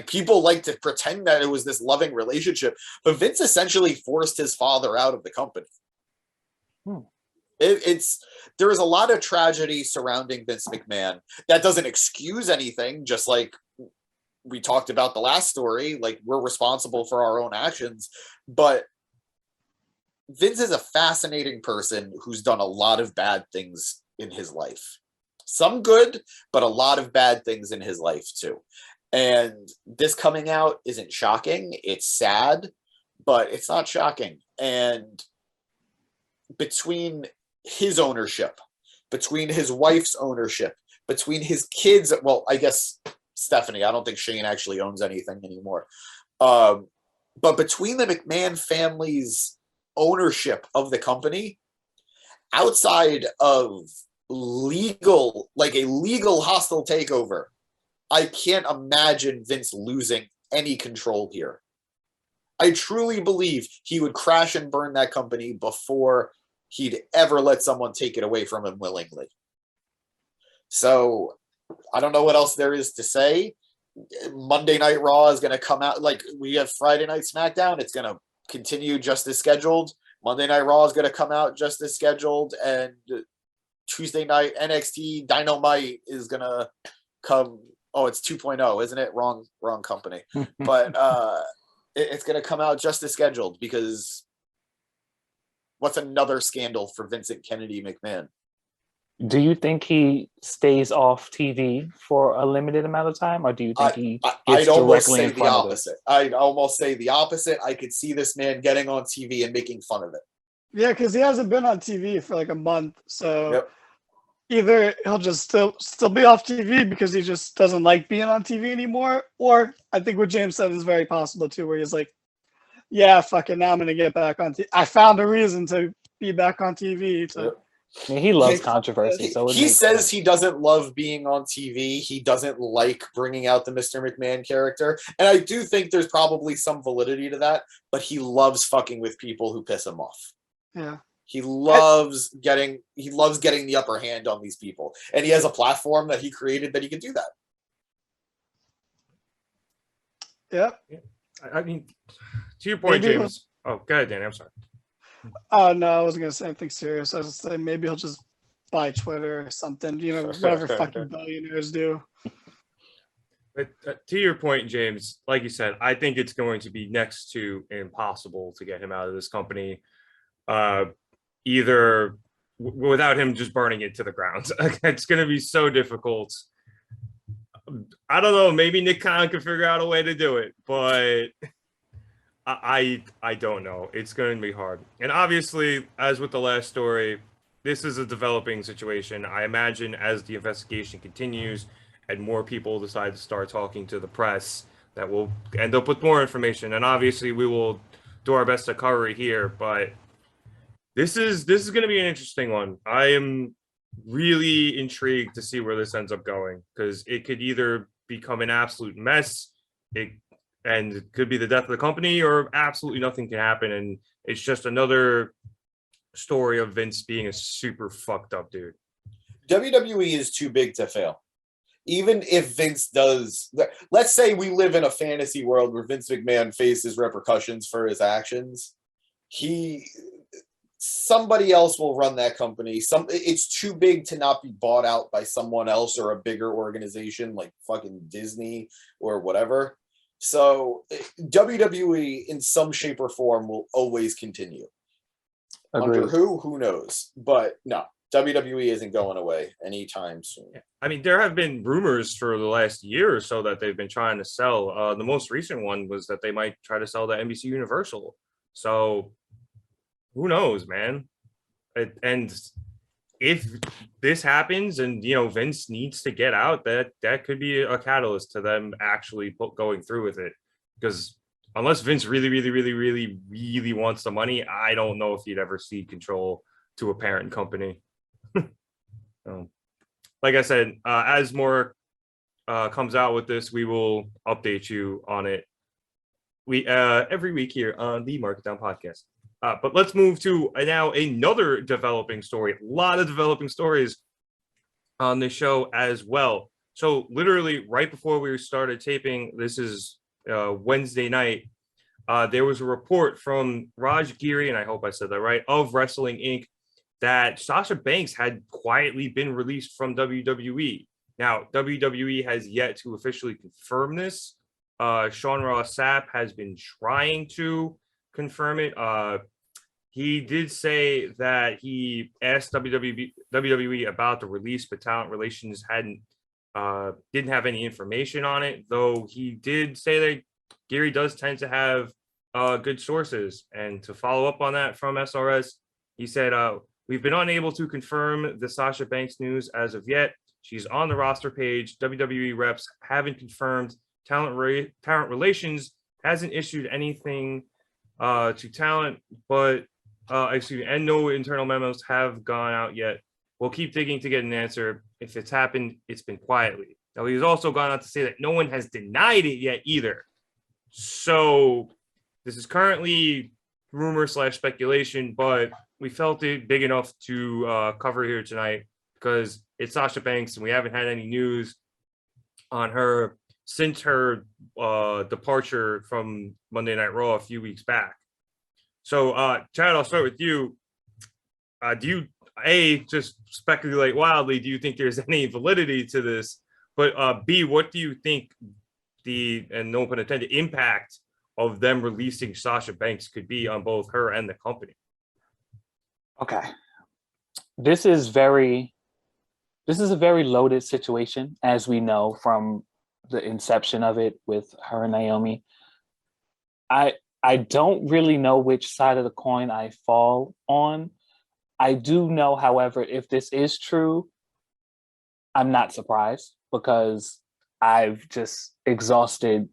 People like to pretend that it was this loving relationship, but Vince essentially forced his father out of the company. There is a lot of tragedy surrounding Vince McMahon. That doesn't excuse anything, just like we talked about the last story, we're responsible for our own actions. But Vince is a fascinating person who's done a lot of bad things in his life. Some good, but a lot of bad things in his life too. And this coming out isn't shocking. It's sad, but it's not shocking. And between his ownership, between his wife's ownership, between his kids, well, I guess Stephanie, I don't think Shane actually owns anything anymore. But between the McMahon family's ownership of the company, outside of a legal hostile takeover, I can't imagine Vince losing any control here. I truly believe he would crash and burn that company before he'd ever let someone take it away from him willingly. So I don't know what else there is to say. Monday Night Raw is going to come out. We have Friday Night SmackDown. It's going to continue just as scheduled. Monday Night Raw is going to come out just as scheduled. And Tuesday night NXT Dynamite is going to come. Oh, it's 2.0, isn't it? Wrong company. But it's going to come out just as scheduled, because what's another scandal for Vincent Kennedy McMahon?
Do you think he stays off TV for a limited amount of time, or do you think he gets directly in front of it?
I'd almost say the opposite. I could see this man getting on TV and making fun of it.
Yeah, because he hasn't been on TV for a month. So
yep.
Either he'll just still be off TV because he just doesn't like being on TV anymore, or I think what James said is very possible too, where he's like, yeah, fuck it, now I'm going to get back on TV. I found a reason to be back on TV.
Yep.
I mean, he loves controversy. So
he says he doesn't love being on TV. He doesn't like bringing out the Mr. McMahon character. And I do think there's probably some validity to that, but he loves fucking with people who piss him off.
Yeah.
He loves getting the upper hand on these people. And he has a platform that he created that he can do that.
Yep.
Yeah. I mean, to your point,
Maybe
James. Oh, go ahead, Danny. I'm sorry.
Oh, no, I wasn't going to say anything serious. I was going to say maybe he'll just buy Twitter or something, whatever fucking billionaires do.
But to your point, James, like you said, I think it's going to be next to impossible to get him out of this company, either without him just burning it to the ground. It's going to be so difficult. I don't know. Maybe Nick Khan can figure out a way to do it, but I don't know. It's going to be hard. And obviously, as with the last story, this is a developing situation. I imagine as the investigation continues and more people decide to start talking to the press, that will end up with more information. And obviously, we will do our best to cover it here. But this is going to be an interesting one. I am really intrigued to see where this ends up going, because it could either become an absolute mess, and it could be the death of the company, or absolutely nothing can happen, and it's just another story of Vince being a super fucked up dude.
WWE is too big to fail. Even if Vince does, let's say we live in a fantasy world where Vince McMahon faces repercussions for his actions, somebody else will run that company. It's too big to not be bought out by someone else or a bigger organization like fucking Disney or whatever. So WWE in some shape or form will always continue.
Agreed.
Under who knows? But no, WWE isn't going away anytime soon.
I mean, there have been rumors for the last year or so that they've been trying to sell. The most recent one was that they might try to sell the NBC Universal. So who knows, man? And if this happens, and Vince needs to get out, that could be a catalyst to them actually going through with it. Because unless Vince really, really, really, really, really wants the money, I don't know if he'd ever cede control to a parent company. Like I said, as more comes out with this, we will update you on it. We every week here on the Market Down Podcast. But let's move to now another developing story. A lot of developing stories on the show as well. So literally right before we started taping, this is Wednesday night, there was a report from Raj Giri, and I hope I said that right, of Wrestling Inc., that Sasha Banks had quietly been released from WWE. Now, WWE has yet to officially confirm this. Sean Ross Sapp has been trying to confirm it. He did say that he asked WWE about the release, but Talent Relations didn't have any information on it, though he did say that Gary does tend to have good sources. And to follow up on that from SRS, he said, we've been unable to confirm the Sasha Banks news as of yet. She's on the roster page. WWE reps haven't confirmed. Talent Relations hasn't issued anything to Talent, but and no internal memos have gone out yet. We'll keep digging to get an answer. If it's happened, it's been quietly. Now, he's also gone on to say that no one has denied it yet either. So this is currently rumor / speculation, but we felt it big enough to cover here tonight because it's Sasha Banks, and we haven't had any news on her since her departure from Monday Night Raw a few weeks back. So, Chad, I'll start with you. Do you, just speculate wildly, do you think there's any validity to this? But B, what do you think and no pun intended, impact of them releasing Sasha Banks could be on both her and the company?
Okay. This is a very loaded situation, as we know from the inception of it with her and Naomi. I don't really know which side of the coin I fall on. I do know, however, if this is true, I'm not surprised because I've just exhausted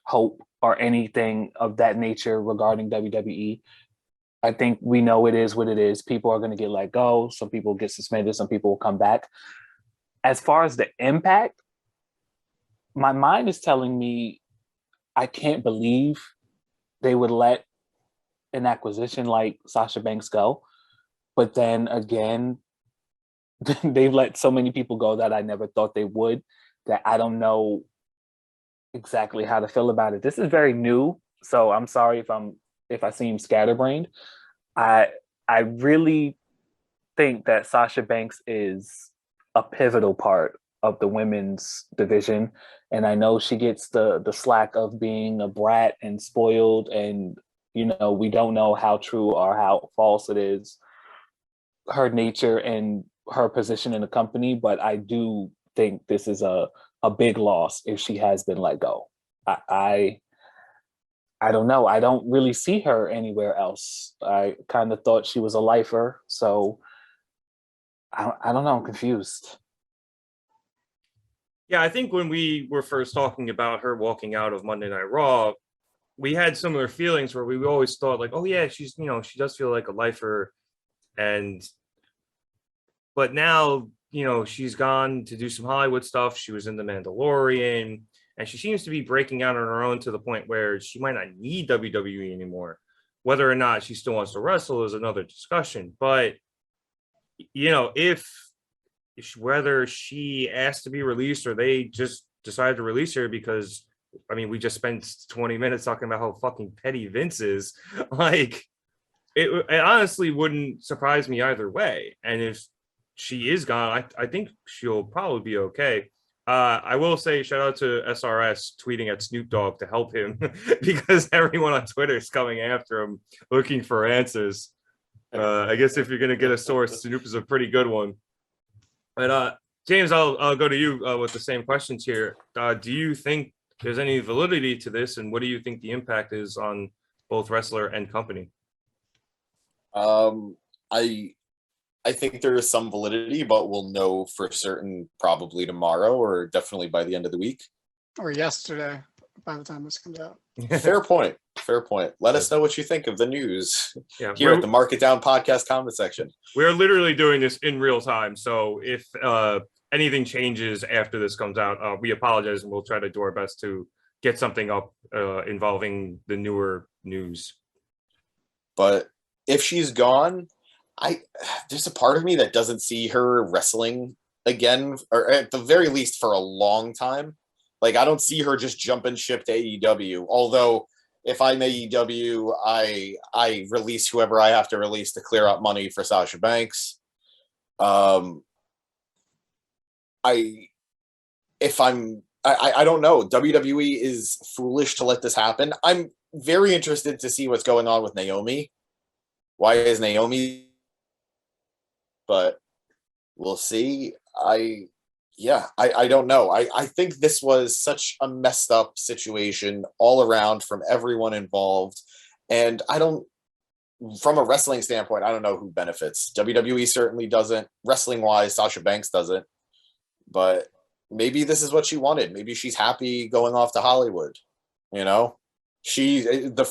hope or anything of that nature regarding WWE. I think we know it is what it is. People are going to get let go. Some people get suspended. Some people will come back. As far as the impact, my mind is telling me I can't believe they would let an acquisition like Sasha Banks go. But then again, they've let so many people go that I never thought they would, that I don't know exactly how to feel about it. This is very new, so I'm sorry if I seem scatterbrained. I really think that Sasha Banks is a pivotal part of the women's division, and I know she gets the slack of being a brat and spoiled, and we don't know how true or how false it is, her nature and her position in the company, but I do think this is a big loss if she has been let go. I don't know. I don't really see her anywhere else. I kind of thought she was a lifer, so I don't know. I'm confused.
Yeah, I think when we were first talking about her walking out of Monday Night Raw, we had similar feelings where we always thought like, oh yeah, she's, she does feel like a lifer. And but now, she's gone to do some Hollywood stuff. She was in The Mandalorian, and she seems to be breaking out on her own to the point where she might not need WWE anymore. Whether or not she still wants to wrestle is another discussion. But if whether she asked to be released or they just decided to release her because, I mean, we just spent 20 minutes talking about how fucking petty Vince is. Like, it honestly wouldn't surprise me either way. And if she is gone, I think she'll probably be okay. I will say shout out to SRS tweeting at Snoop Dogg to help him because everyone on Twitter is coming after him looking for answers. I guess if you're gonna get a source, Snoop is a pretty good one. But James, I'll go to you with the same questions here. Do you think there's any validity to this, and what do you think the impact is on both wrestler and company?
I think there is some validity, but we'll know for certain probably tomorrow or definitely by the end of the week.
Or yesterday, by the time this comes out.
Fair point. Fair point. Let us know what you think of the news
Yeah,
here at the Mark It Down podcast comment section.
We're literally doing this in real time. So if anything changes after this comes out, we apologize and we'll try to do our best to get something up involving the newer news.
But if she's gone, there's a part of me that doesn't see her wrestling again, or at the very least for a long time. Like, I don't see her just jumping ship to AEW. Although, if I'm AEW, I release whoever I have to release to clear up money for Sasha Banks. I don't know. WWE is foolish to let this happen. I'm very interested to see what's going on with Naomi. Why is Naomi? But we'll see. I don't know. I think this was such a messed up situation all around from everyone involved. And from a wrestling standpoint, I don't know who benefits. WWE certainly doesn't. Wrestling wise, Sasha Banks doesn't. But maybe this is what she wanted. Maybe she's happy going off to Hollywood. The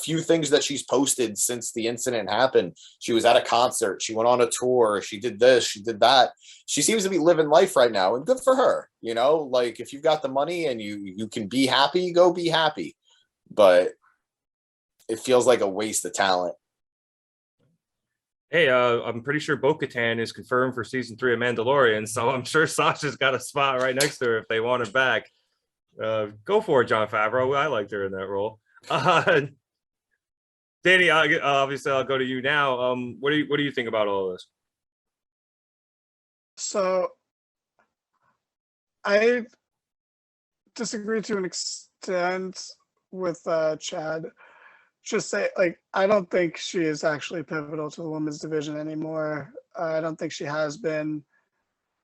few things that she's posted since the incident happened, she was at a concert, she went on a tour, she did this, she did that. She seems to be living life right now, and good for her. Like, if you've got the money and you can be happy, go be happy. But it feels like a waste of talent.
Hey, I'm pretty sure Bo-Katan is confirmed for season 3 of Mandalorian, so I'm sure Sasha's got a spot right next to her if they want her back. Go for it, Jon Favreau. I liked her in that role. Danny, obviously I'll go to you now. What do you think about all of this?
So I disagree to an extent with Chad. Just say, like, I don't think she is actually pivotal to the women's division anymore. I don't think she has been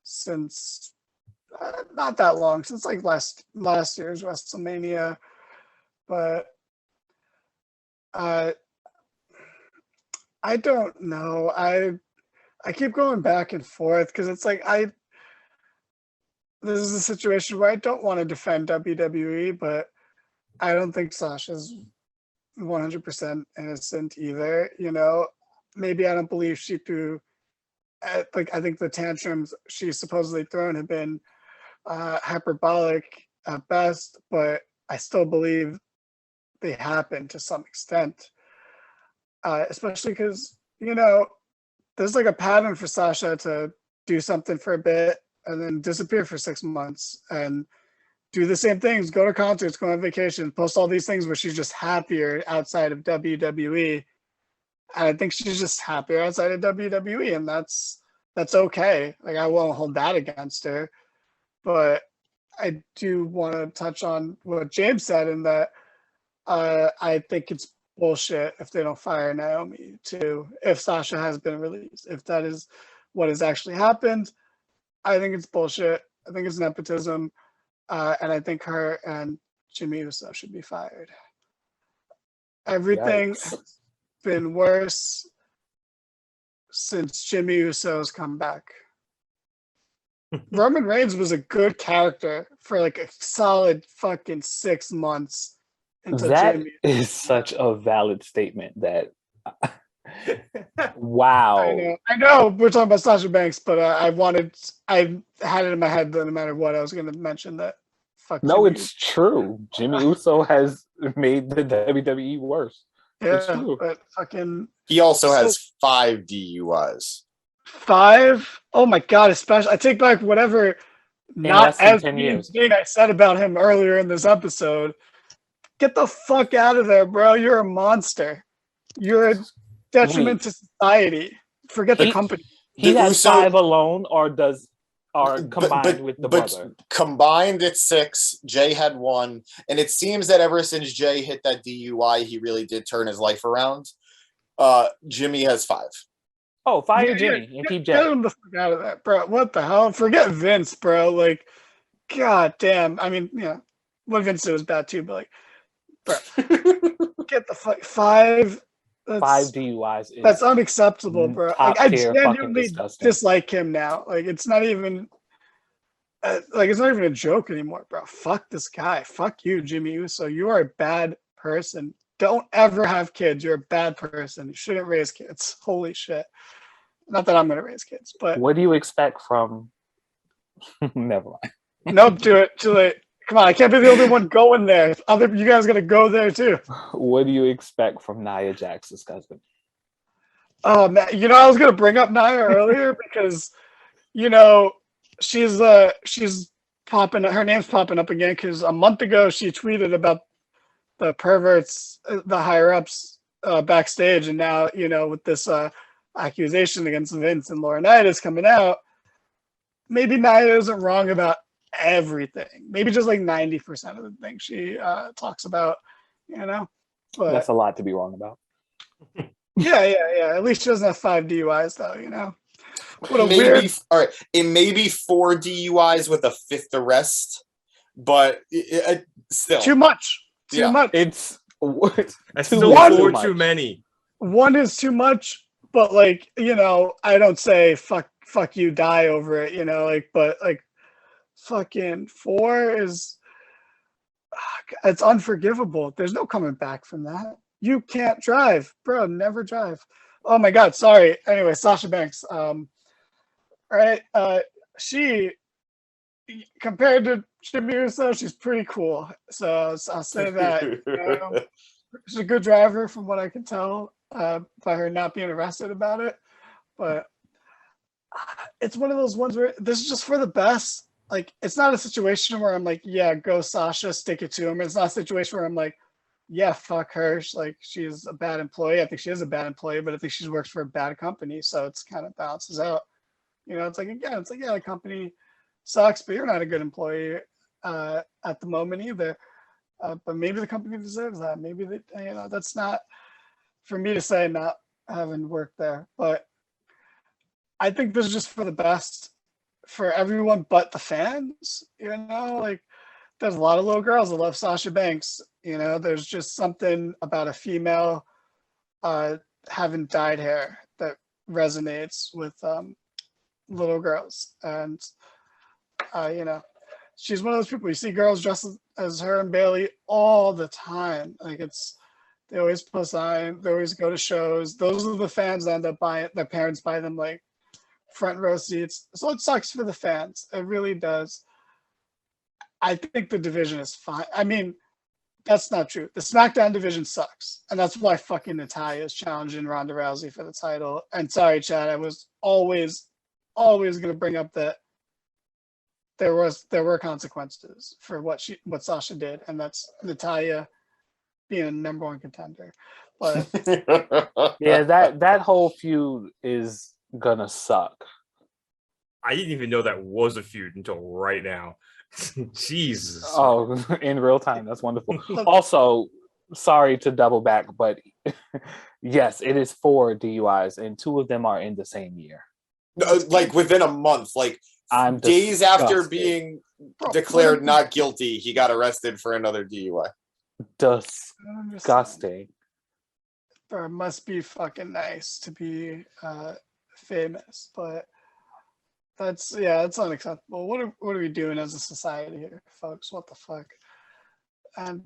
since not that long, since like last year's WrestleMania. But I don't know. I keep going back and forth because it's like this is a situation where I don't want to defend WWE, but I don't think Sasha's 100% innocent either. Maybe I don't believe she threw. I think the tantrums she's supposedly thrown have been hyperbolic at best, but I still believe they happen to some extent, especially because there's like a pattern for Sasha to do something for a bit and then disappear for 6 months and do the same things, go to concerts, go on vacation, post all these things where she's just happier outside of WWE. And I think she's just happier outside of WWE, and that's okay. Like, I won't hold that against her. But I do want to touch on what James said in that I think it's bullshit if they don't fire Naomi too, if Sasha has been released. If that is what has actually happened, I think it's bullshit. I think it's nepotism. And I think her and Jimmy Uso should be fired. Everything's been worse since Jimmy Uso's come back. Roman Reigns was a good character for like a solid fucking 6 months until
That
Jimmy.
is such a valid statement. That wow.
I know. We're talking about Sasha Banks, but I had it in my head that no matter what, I was going to mention that. Fuck
No,
Jimmy.
it's true. Jimmy Uso has made the WWE worse. It's
Yeah,
true.
but fucking
He also has 5 DUIs.
5. Oh my god! Especially, I take back whatever not
less than
as
10
mean
years.
thing I said about him earlier in this episode. Get the fuck out of there, bro! You're a monster. You're a detriment to society. Forget the company.
He has
Uso-
5 alone, or combined
but,
with the
but
brother.
Combined, it's 6. Jay had 1, and it seems that ever since Jay hit that DUI, he really did turn his life around. Jimmy has 5.
Oh, fire Jimmy and keep Jay.
Get him the fuck out of that, bro. What the hell? Forget Vince, bro. Like, god damn. I mean, yeah, what Vince did was bad too, but like, bro, get the fuck 5.
5 DUIs.
That's unacceptable, bro. Like, I genuinely dislike him now. Like, it's not even a joke anymore, bro. Fuck this guy. Fuck you, Jimmy Uso. You are a bad person. Don't ever have kids. You're a bad person. You shouldn't raise kids. Holy shit. Not that I'm gonna raise kids, but
what do you expect from? Never mind.
Nope, do it. Too late. Come on, I can't be the only one going there. You guys gotta go there too.
What do you expect from Nia Jax's cousin?
Oh man, I was gonna bring up Nia earlier because, she's popping. Her name's popping up again because a month ago she tweeted about the perverts, the higher ups backstage, and now with this accusation against Vince and Laurinaitis coming out, maybe Nia isn't wrong about everything. Maybe just like 90% of the things she talks about, But
that's a lot to be wrong about.
Yeah. At least she doesn't have 5 DUIs though, What a
maybe,
weird.
All right, it may be 4 DUIs with a 5th arrest, but still
Too much. Too much.
That's
Too
still
much.
4 too many.
1 is too much, but like, I don't say fuck you, die over it, but like fucking 4 is it's unforgivable. There's no coming back from that. You can't drive, bro. Never drive. Oh my god, sorry. Anyway, Sasha Banks. Right. She, compared to Jimmy Uso, she's pretty cool. So I'll say that. She's a good driver from what I can tell by her not being arrested about it. But it's one of those ones where this is just for the best. Like, it's not a situation where I'm like, yeah, go Sasha, stick it to him. It's not a situation where I'm like, yeah, fuck her. She's a bad employee. I think she is a bad employee, but I think she works for a bad company. So it's kind of balances out. It's like, again, yeah, the company sucks, but you're not a good employee at the moment either. But maybe the company deserves that. Maybe that's not for me to say, not having worked there. But I think this is just for the best for everyone but the fans. There's a lot of little girls that love Sasha Banks. There's just something about a female having dyed hair that resonates with little girls. And she's one of those people, you see girls dressed as her and Bailey all the time. They always post on, they always go to shows. Those are the fans that end up buying, their parents buy them like front row seats. So it sucks for the fans. It really does. I think the division is fine. I mean, that's not true. The SmackDown division sucks. And that's why fucking Natalya is challenging Ronda Rousey for the title. And sorry, Chad, I was always going to bring up that there were consequences for what Sasha did. And that's Natalya being a number 1 contender. But
yeah, that whole feud is gonna suck.
I didn't even know that was a feud until right now. Jesus.
Oh, in real time. That's wonderful. Also, sorry to double back, but yes, it is 4 DUIs, and 2 of them are in the same year.
Like within a month,
I'm
days
disgusted.
after being declared not guilty, he got arrested for another DUI.
Disgusting.
It must be fucking nice to be famous, but That's unacceptable. What are we doing as a society here, folks? What the fuck? And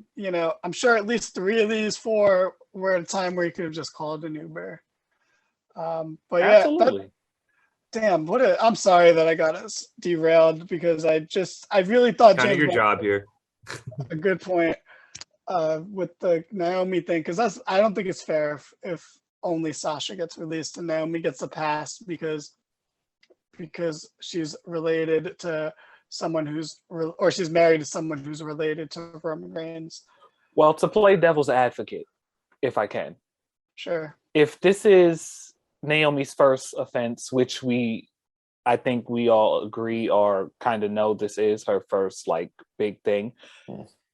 I'm sure at least 3 of these 4 were at a time where you could have just called an Uber. But yeah,
Absolutely.
damn, I'm sorry that I got us derailed because I really thought
Kind of
James
your
Bond
job here.
had a good point with the Naomi thing, because I don't think it's fair if only Sasha gets released and Naomi gets a pass because she's related to someone or she's married to someone who's related to Roman Reigns.
Well, to play devil's advocate, if I can.
Sure.
If this is Naomi's first offense, which I think we all agree or kind of know this is her first like big thing,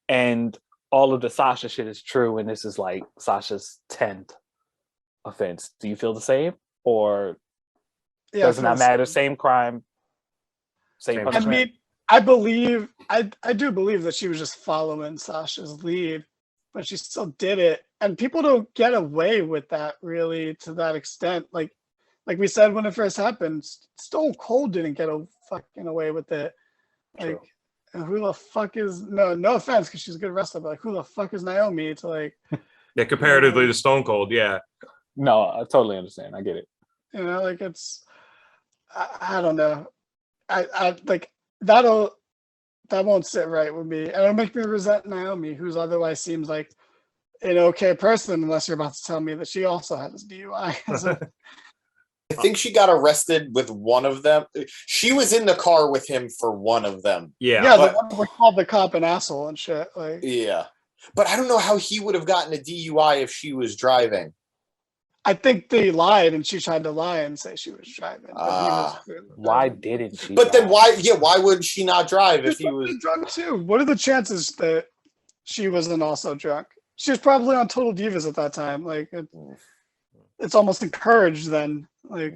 and all of the Sasha shit is true, and this is like Sasha's 10th offense, do you feel the same, or does it not matter? Same crime, same punishment.
I mean, I do believe that she was just following Sasha's lead, but she still did it. And people don't get away with that really to that extent. Like we said when it first happened, Stone Cold didn't get fucking away with it. Like, who the fuck is no offense because she's a good wrestler, but like who the fuck is Naomi to like
Yeah, comparatively to Stone Cold, yeah.
No, I totally understand. I get it.
Like it's I don't know. I like that won't sit right with me. And it'll make me resent Naomi, who's otherwise seems like an okay person, unless you're about to tell me that she also has DUI.
I think she got arrested with one of them. She was in the car with him for one of them.
Yeah, the one where called the cop an asshole and shit. Like,
yeah, but I don't know how he would have gotten a DUI if she was driving.
I think they lied, and she tried to lie and say she was driving.
Why didn't she?
But then why? Yeah, why would she not drive if he was
drunk too? What are the chances that she wasn't also drunk? She was probably on Total Divas at that time. Like, it's almost encouraged then. Like,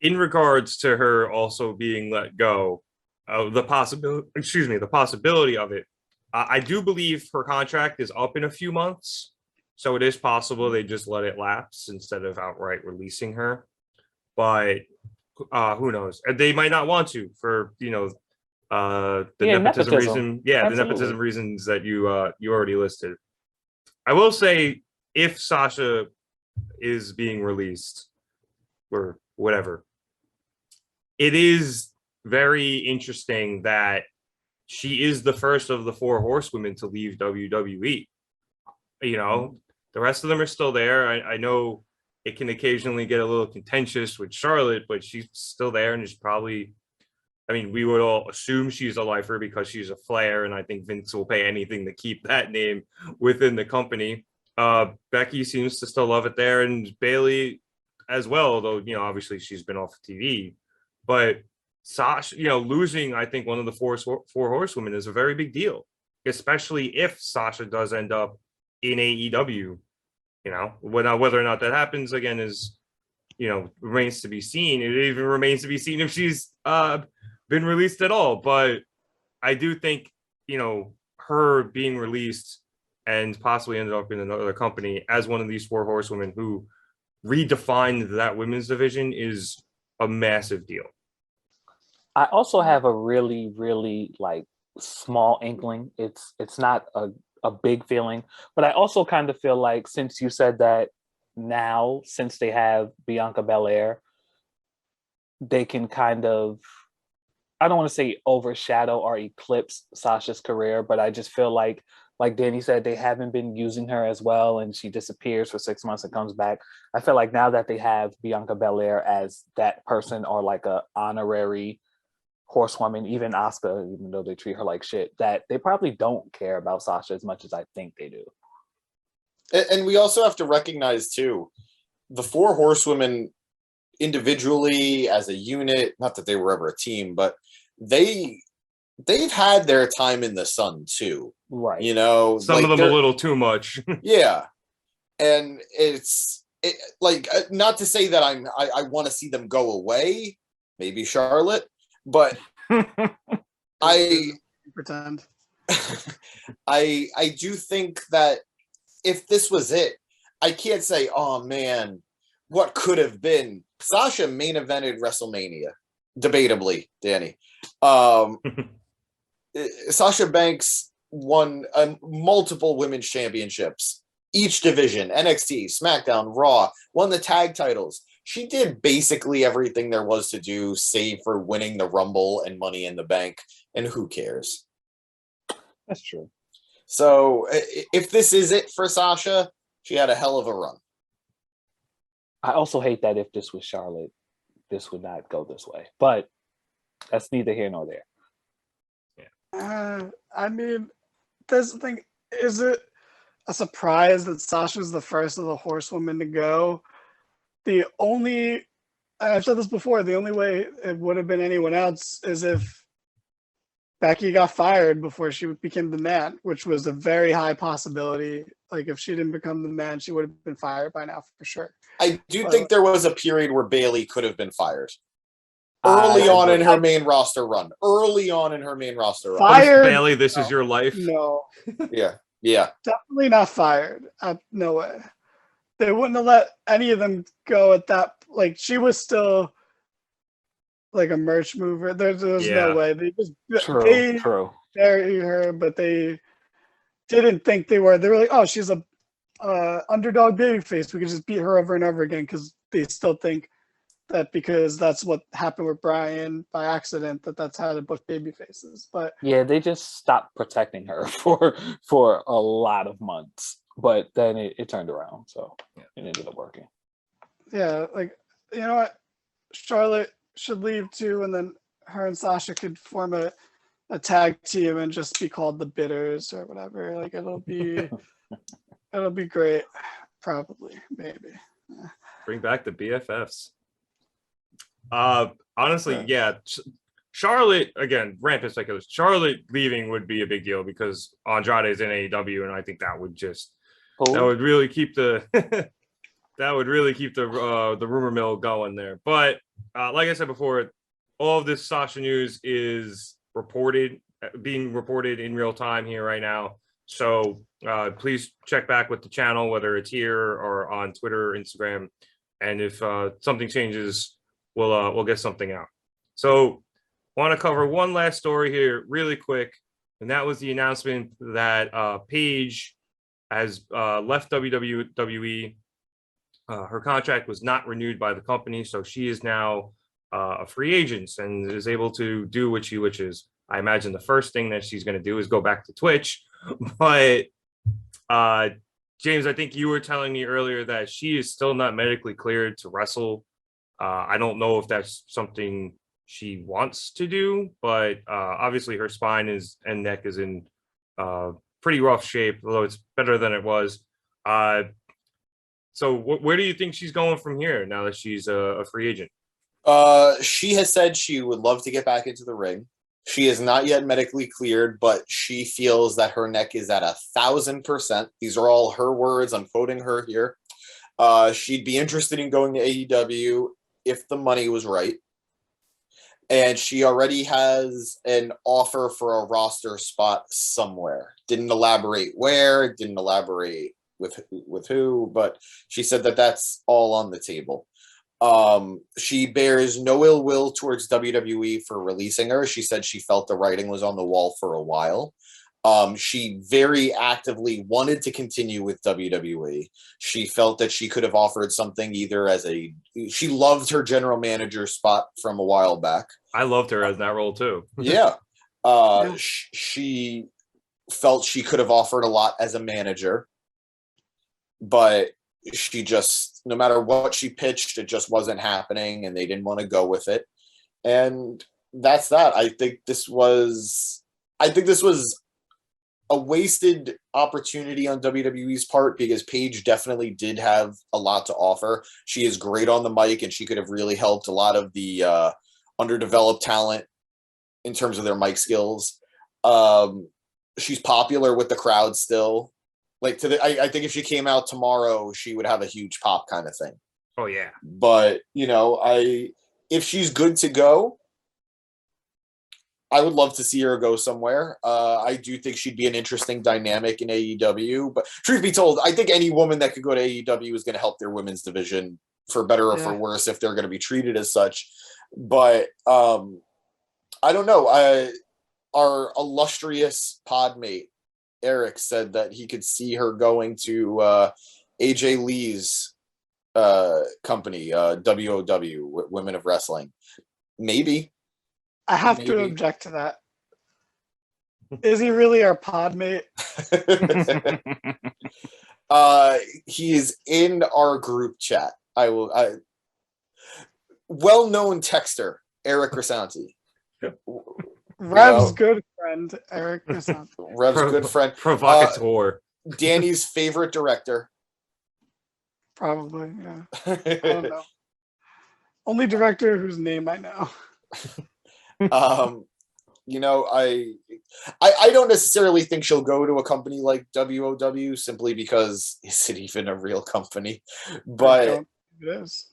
in regards to her also being let go, the possibility of it, I do believe her contract is up in a few months. So it is possible they just let it lapse instead of outright releasing her. But who knows? They might not want to for the nepotism reason. Yeah, absolutely. The nepotism reasons that you already listed. I will say, if Sasha is being released or whatever, it is very interesting that she is the first of the 4 horsewomen to leave WWE. The rest of them are still there. I know it can occasionally get a little contentious with Charlotte, but she's still there and is probably, we would all assume she's a lifer because she's a Flair, and I think Vince will pay anything to keep that name within the company. Becky seems to still love it there, and Bayley as well, although, obviously she's been off TV. But Sasha, losing, I think, one of the four horsewomen is a very big deal, especially if Sasha does end up in AEW. Whether or not that happens again is, remains to be seen. It even remains to be seen if she's been released at all. But I do think, her being released and possibly ended up in another company as one of these 4 horsewomen who redefined that women's division is a massive deal.
I also have a really, really small inkling. It's not a big feeling, but I also kind of feel like, since you said that, now since they have Bianca Belair, they can kind of, I don't want to say overshadow or eclipse Sasha's career, but I just feel like Danny said, they haven't been using her as well, and she disappears for 6 months and comes back. I feel like now that they have Bianca Belair as that person, or like a honorary horsewoman, even Asuka, even though they treat her like shit, that they probably don't care about Sasha as much as I think they do.
And we also have to recognize too, the 4 horsewomen individually as a unit, not that they were ever a team, but they've had their time in the sun too,
right?
Some of them a little too much.
Yeah, and it's not to say that I want to see them go away, maybe Charlotte, but I
pretend.
I do think that if this was it, I can't say, oh man, what could have been. Sasha main evented WrestleMania, debatably, Danny. Sasha Banks won multiple women's championships, each division, NXT, SmackDown, Raw, won the tag titles. She did basically everything there was to do, save for winning the Rumble and Money in the Bank, and who cares?
That's true.
So if this is it for Sasha, she had a hell of a run.
I also hate that if this was Charlotte, this would not go this way. But that's neither here nor there.
I mean, this thing, is it a surprise that Sasha's the first of the horsewomen to go? I've said this before, the only way it would have been anyone else is if Becky got fired before she became the man, which was a very high possibility. Like, if she didn't become the man, she would have been fired by now for sure.
I do think there was a period where Bayley could have been fired. Early on in her main roster run.
Fired?
Bailey, this is your life.
No.
Yeah.
Definitely not fired. No way. They wouldn't have let any of them go at that. Like, she was still like a merch mover. There's no way. They just
True.
buried her, but they didn't think they were. They were like, oh, she's a underdog babyface. We could just beat her over and over again, because they still think that because that's what happened with Brian by accident, that's how they book baby faces. But
yeah, they just stopped protecting her for a lot of months, but then it turned around, so it ended up working.
Yeah, like, you know what, Charlotte should leave too, and then her and Sasha could form a tag team and just be called the Bitters or whatever. Like, it'll be great, probably, maybe.
Bring back the BFFs. Honestly, yeah. Charlotte, again, rampant speculation. Charlotte leaving would be a big deal because Andrade is in AEW, and I think that would really keep the the rumor mill going there. But like I said before, all of this Sasha news is being reported in real time here right now. So please check back with the channel, whether it's here or on Twitter or Instagram, and if something changes, we'll get something out. So want to cover one last story here really quick, and that was the announcement that Paige has left WWE. Her contract was not renewed by the company, so she is now a free agent and is able to do what she wishes. I imagine the first thing that she's going to do is go back to Twitch. But James, I think you were telling me earlier that she is still not medically cleared to wrestle. I don't know if that's something she wants to do, but obviously her spine and neck is in pretty rough shape, although it's better than it was. So where do you think she's going from here now that she's a free agent?
She has said she would love to get back into the ring. She is not yet medically cleared, but she feels that her neck is at 1,000%. These are all her words. I'm quoting her here. She'd be interested in going to AEW if the money was right. And she already has an offer for a roster spot somewhere. Didn't elaborate where, didn't elaborate with who, but she said that that's all on the table. She bears no ill will towards WWE for releasing her. She said she felt the writing was on the wall for a while. She very actively wanted to continue with WWE. She felt that she could have offered something either she loved her general manager spot from a while back.
I loved her as that role too.
Yeah. She felt she could have offered a lot as a manager, but she just, no matter what she pitched, it just wasn't happening and they didn't want to go with it. And that's that. I think this was a wasted opportunity on WWE's part, because Paige definitely did have a lot to offer. She is great on the mic, and she could have really helped a lot of the underdeveloped talent in terms of their mic skills. She's popular with the crowd still. Like, I think if she came out tomorrow, she would have a huge pop kind of thing.
Oh yeah.
But if she's good to go, I would love to see her go somewhere. I do think she'd be an interesting dynamic in AEW. But truth be told, I think any woman that could go to AEW is going to help their women's division for better or for worse if they're going to be treated as such. But I don't know. Our illustrious podmate Eric said that he could see her going to AJ Lee's company, WOW, Women of Wrestling. Maybe.
I have to object to that. Is he really our podmate?
He is in our group chat. Well-known texter Eric Gisante.
Rev's good friend Eric Gisante.
Rev's good friend.
Provocateur.
Danny's favorite director.
Probably, yeah. I don't know. Only director whose name I know.
You know, I don't necessarily think she'll go to a company like WOW simply because is it even a real company? But
it is.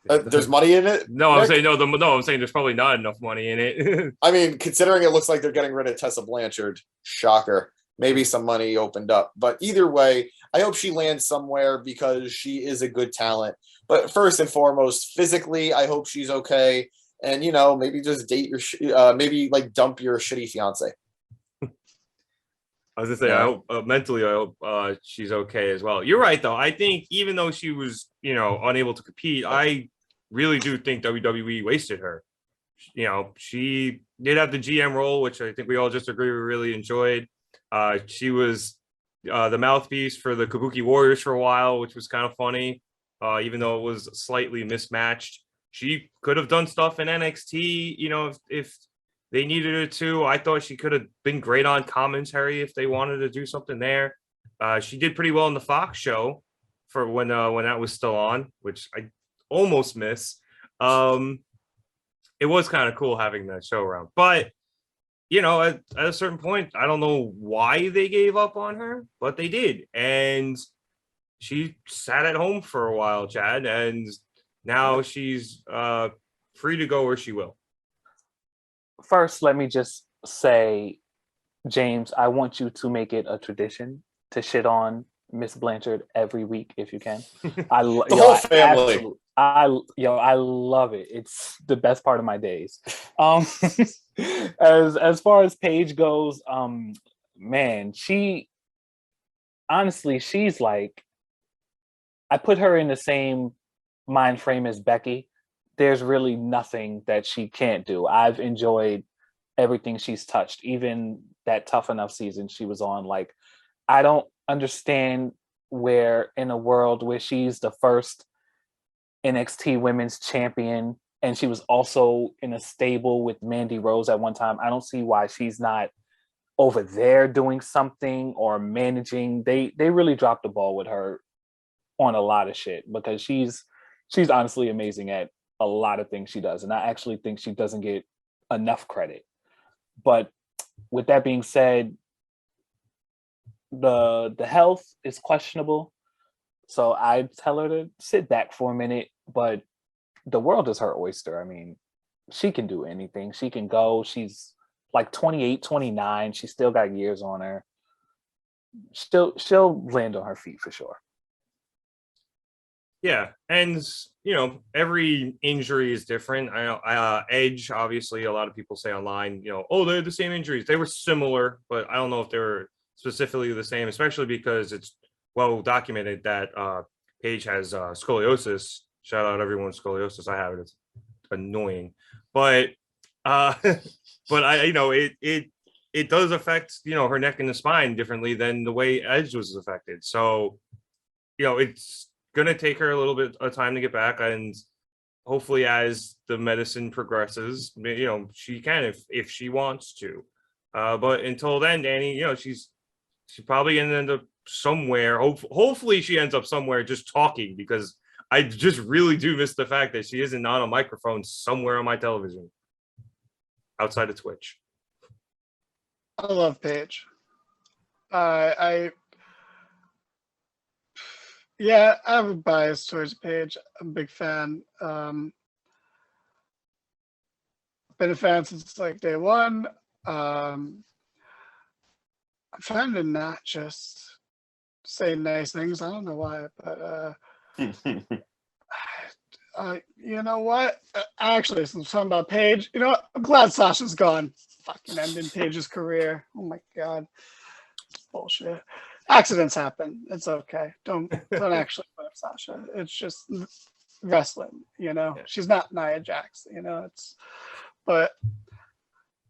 There's money in it.
No, I'm saying I'm saying there's probably not enough money in it.
I mean, considering it looks like they're getting rid of Tessa Blanchard, shocker. Maybe some money opened up, but either way, I hope she lands somewhere because she is a good talent. But first and foremost, physically, I hope she's okay. And, you know, maybe just date your, maybe like dump your shitty fiance.
I was gonna say, I hope mentally, I hope she's okay as well. You're right, though. I think even though she was, you know, unable to compete, I really do think WWE wasted her. You know, she did have the GM role, which I think we all just agree we really enjoyed. She was the mouthpiece for the Kabuki Warriors for a while, which was kind of funny, even though it was slightly mismatched. She could have done stuff in NXT, you know, if they needed her to. I thought she could have been great on commentary if they wanted to do something there. She did pretty well in the Fox show for when that was still on, which I almost miss. It was kind of cool having that show around. But, you know, at a certain point, I don't know why they gave up on her, but they did. And she sat at home for a while, Chad, and now she's free to go where she will.
First, let me just say, James, I want you to make it a tradition to shit on Miss Blanchard every week if you can.
The whole family.
I love it. It's the best part of my days. As far as Paige goes, man, she's like, I put her in the same mind frame as Becky. There's really nothing that she can't do. I've enjoyed everything she's touched, even that Tough Enough season she was on. Like, I don't understand where in a world where she's the first NXT Women's Champion and she was also in a stable with Mandy Rose at one time. I don't see why she's not over there doing something or managing. They really dropped the ball with her on a lot of shit because she's honestly amazing at a lot of things she does. And I actually think she doesn't get enough credit. But with that being said, the health is questionable. So I tell her to sit back for a minute, but the world is her oyster. I mean, she can do anything. She can go. She's like 28, 29. She still got years on her. She'll land on her feet for sure.
Yeah, and you know, every injury is different. Edge, obviously, a lot of people say online, you know, oh, they're the same injuries. They were similar, but I don't know if they were specifically the same, especially because it's well documented that Paige has scoliosis. Shout out everyone with scoliosis. I have it. It's annoying, but but I, you know, it does affect, you know, her neck and the spine differently than the way Edge was affected. So, you know, it's going to take her a little bit of time to get back, and hopefully as the medicine progresses, you know, she can if she wants to. But until then, Danny, you know, she's probably going to end up somewhere. Hopefully she ends up somewhere just talking, because I just really do miss the fact that she isn't on a microphone somewhere on my television outside of Twitch.
I love Paige. Yeah, I have a bias towards Paige. I'm a big fan. Been a fan since like day one. I'm trying to not just say nice things. I don't know why, but You know what? Actually, since I'm talking about Paige, you know what? I'm glad Sasha's gone. Fucking ending Paige's career. Oh my god. Bullshit. Accidents happen. It's okay. Don't actually blame Sasha. It's just wrestling, you know.
Yeah.
She's not Nia Jax, you know. But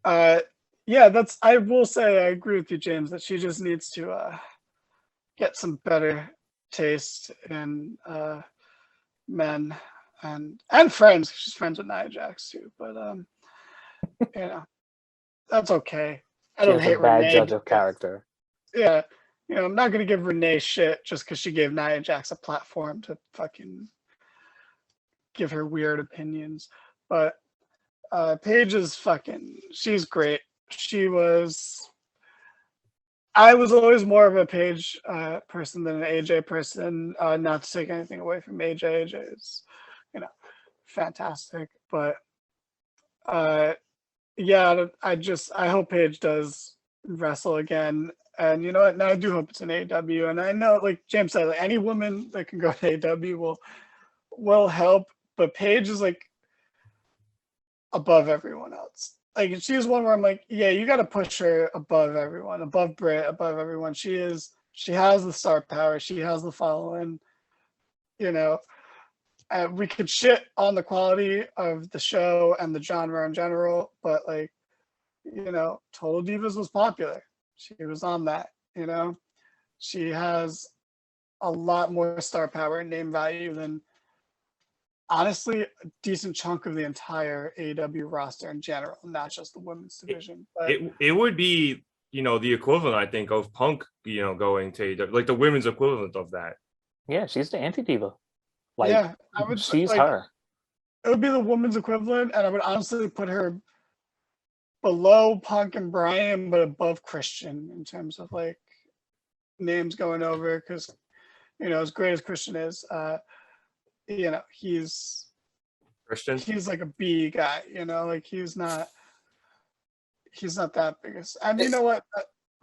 yeah, I will say I agree with you, James, that she just needs to get some better taste in men and friends. She's friends with Nia Jax too, but you know, that's okay. I don't
She's
hate
a bad
Renee.
judge of character.
Yeah, you know, I'm not gonna give Renee shit just because she gave Nia Jax a platform to fucking give her weird opinions. But Paige is she's great. I was always more of a Paige person than an AJ person. Not to take anything away from AJ. AJ is, you know, fantastic. But yeah, I hope Paige does wrestle again. And you know what? Now I do hope it's an AEW. And I know, like James said, like, any woman that can go to AEW will help. But Paige is like above everyone else. Like she's one where I'm like, yeah, you got to push her above everyone, above Britt, above everyone. She has the star power. She has the following. You know, we could shit on the quality of the show and the genre in general, but like, you know, Total Divas was popular. She was on that. You know, she has a lot more star power and name value than, honestly, a decent chunk of the entire AEW roster in general, not just the women's division. But
It would be, you know, the equivalent, I think, of Punk, you know, going to AEW, like the women's equivalent of that.
Yeah, she's the anti-diva. Like,
yeah, I would.
she's
like,
her.
It would be the women's equivalent, and I would honestly put her below Punk and Bryan, but above Christian in terms of like names going over. Because, you know, as great as Christian is, you know, he's like a B guy, you know, like he's not that biggest. And you know what?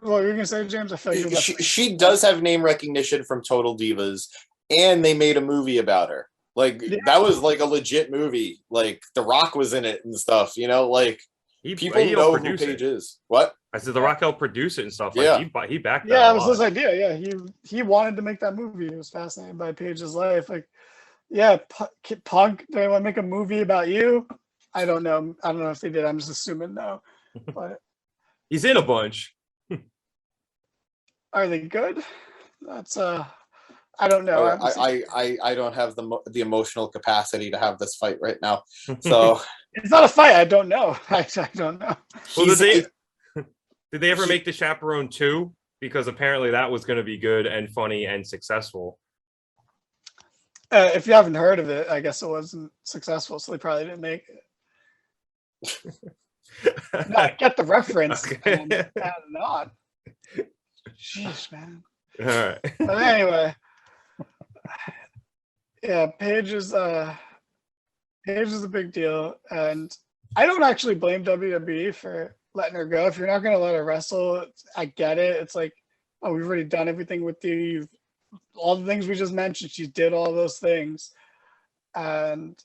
Well, you're gonna say, James, I feel like
she does have name recognition from Total Divas, and they made a movie about her. Like that was like a legit movie. Like The Rock was in it and stuff. You know, like people know who Paige is. What?
I said The Rock helped produce it and stuff.
Yeah.
Like he backed that.
Yeah, it was his idea. Yeah, he wanted to make that movie. He was fascinated by Paige's life. Like, yeah, Punk, they want to make a movie about you? I don't know. I don't know if they did. I'm just assuming no. But
he's in a bunch.
Are they good? That's I don't know.
I don't have the emotional capacity to have this fight right now. So
it's not a fight. I don't know. I don't know.
Well, did they ever make The Chaperone 2? Because apparently that was going to be good and funny and successful.
If you haven't heard of it, I guess it wasn't successful, so they probably didn't make it. No, I get the reference.
Okay.
And not. Jeez, man.
All right.
But anyway, yeah, Paige is a big deal, and I don't actually blame WWE for letting her go. If you're not going to let her wrestle, I get it. It's like, oh, we've already done everything with you. All the things we just mentioned, she did all those things, and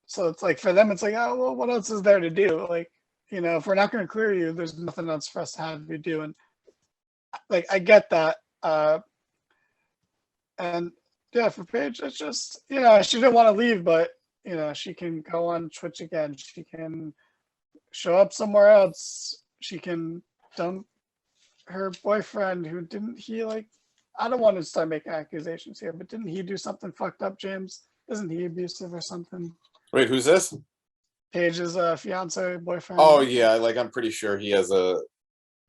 so it's like for them, it's like, oh well, what else is there to do? Like, you know, if we're not going to clear you, there's nothing else for us to have you do. And like, I get that. And yeah, for Paige, it's just, you know, she didn't want to leave, but you know, she can go on Twitch again. She can show up somewhere else. She can dump her boyfriend who I don't want to start making accusations here, but didn't he do something fucked up, James? Isn't he abusive or something?
Wait, who's this?
Paige's fiance, boyfriend.
Oh yeah, like I'm pretty sure he has a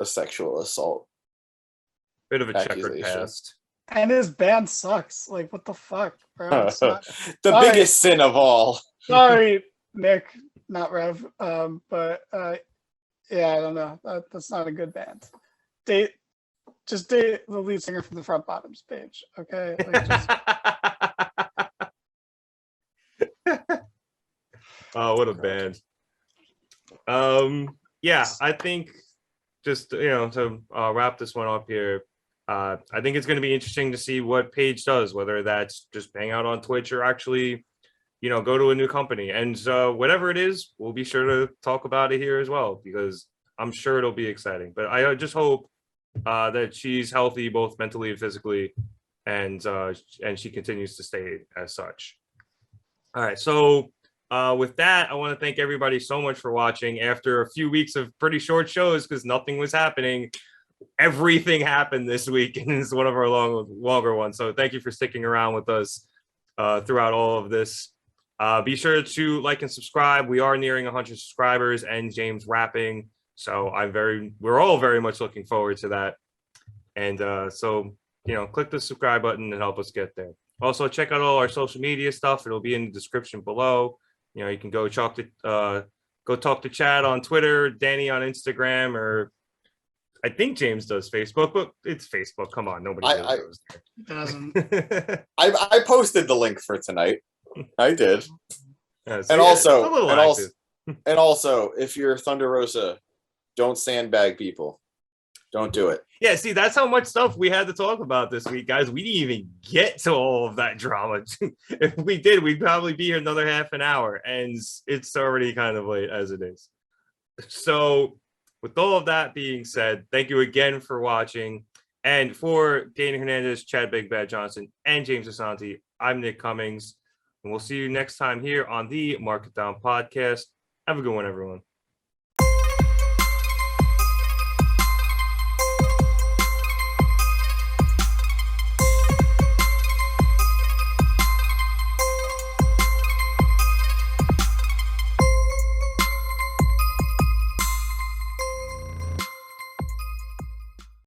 sexual assault.
Bit of a checkered past.
And his band sucks. Like, what the fuck, bro?
The biggest sin of all.
Sorry, Nick, not Rev. But yeah, I don't know. That's not a good band. Just date the lead singer from the Front Bottoms page, okay? Like,
Oh, what a band. Yeah, I think just, you know, to wrap this one up here, I think it's going to be interesting to see what Paige does, whether that's just hang out on Twitch or actually go to a new company. And whatever it is, we'll be sure to talk about it here as well, because I'm sure it'll be exciting. But I just hope that she's healthy, both mentally and physically, and she continues to stay as such. All right. So with that, I want to thank everybody so much for watching. After a few weeks of pretty short shows because nothing was happening, everything happened this week, and it's one of our longer ones. So thank you for sticking around with us throughout all of this. Be sure to like and subscribe. We are nearing 100 subscribers and James rapping. So we're all very much looking forward to that. And so, click the subscribe button and help us get there. Also, check out all our social media stuff. It'll be in the description below. You can go talk to Chad on Twitter, Danny on Instagram, or I think James does Facebook, but it's Facebook. Come on, nobody really goes
Doesn't.
there.
I posted the link for tonight. I did.
So
and
yeah,
also, if you're Thunder Rosa, don't sandbag people. Don't do it.
Yeah, see, that's how much stuff we had to talk about this week, guys. We didn't even get to all of that drama. If we did, we'd probably be here another half an hour, and it's already kind of late as it is. So, with all of that being said, thank you again for watching. And for Danny Hernandez, Chad Big Bad Johnson, and James Gisante, I'm Nick Cummings. And we'll see you next time here on the Mark It Down podcast. Have a good one, everyone.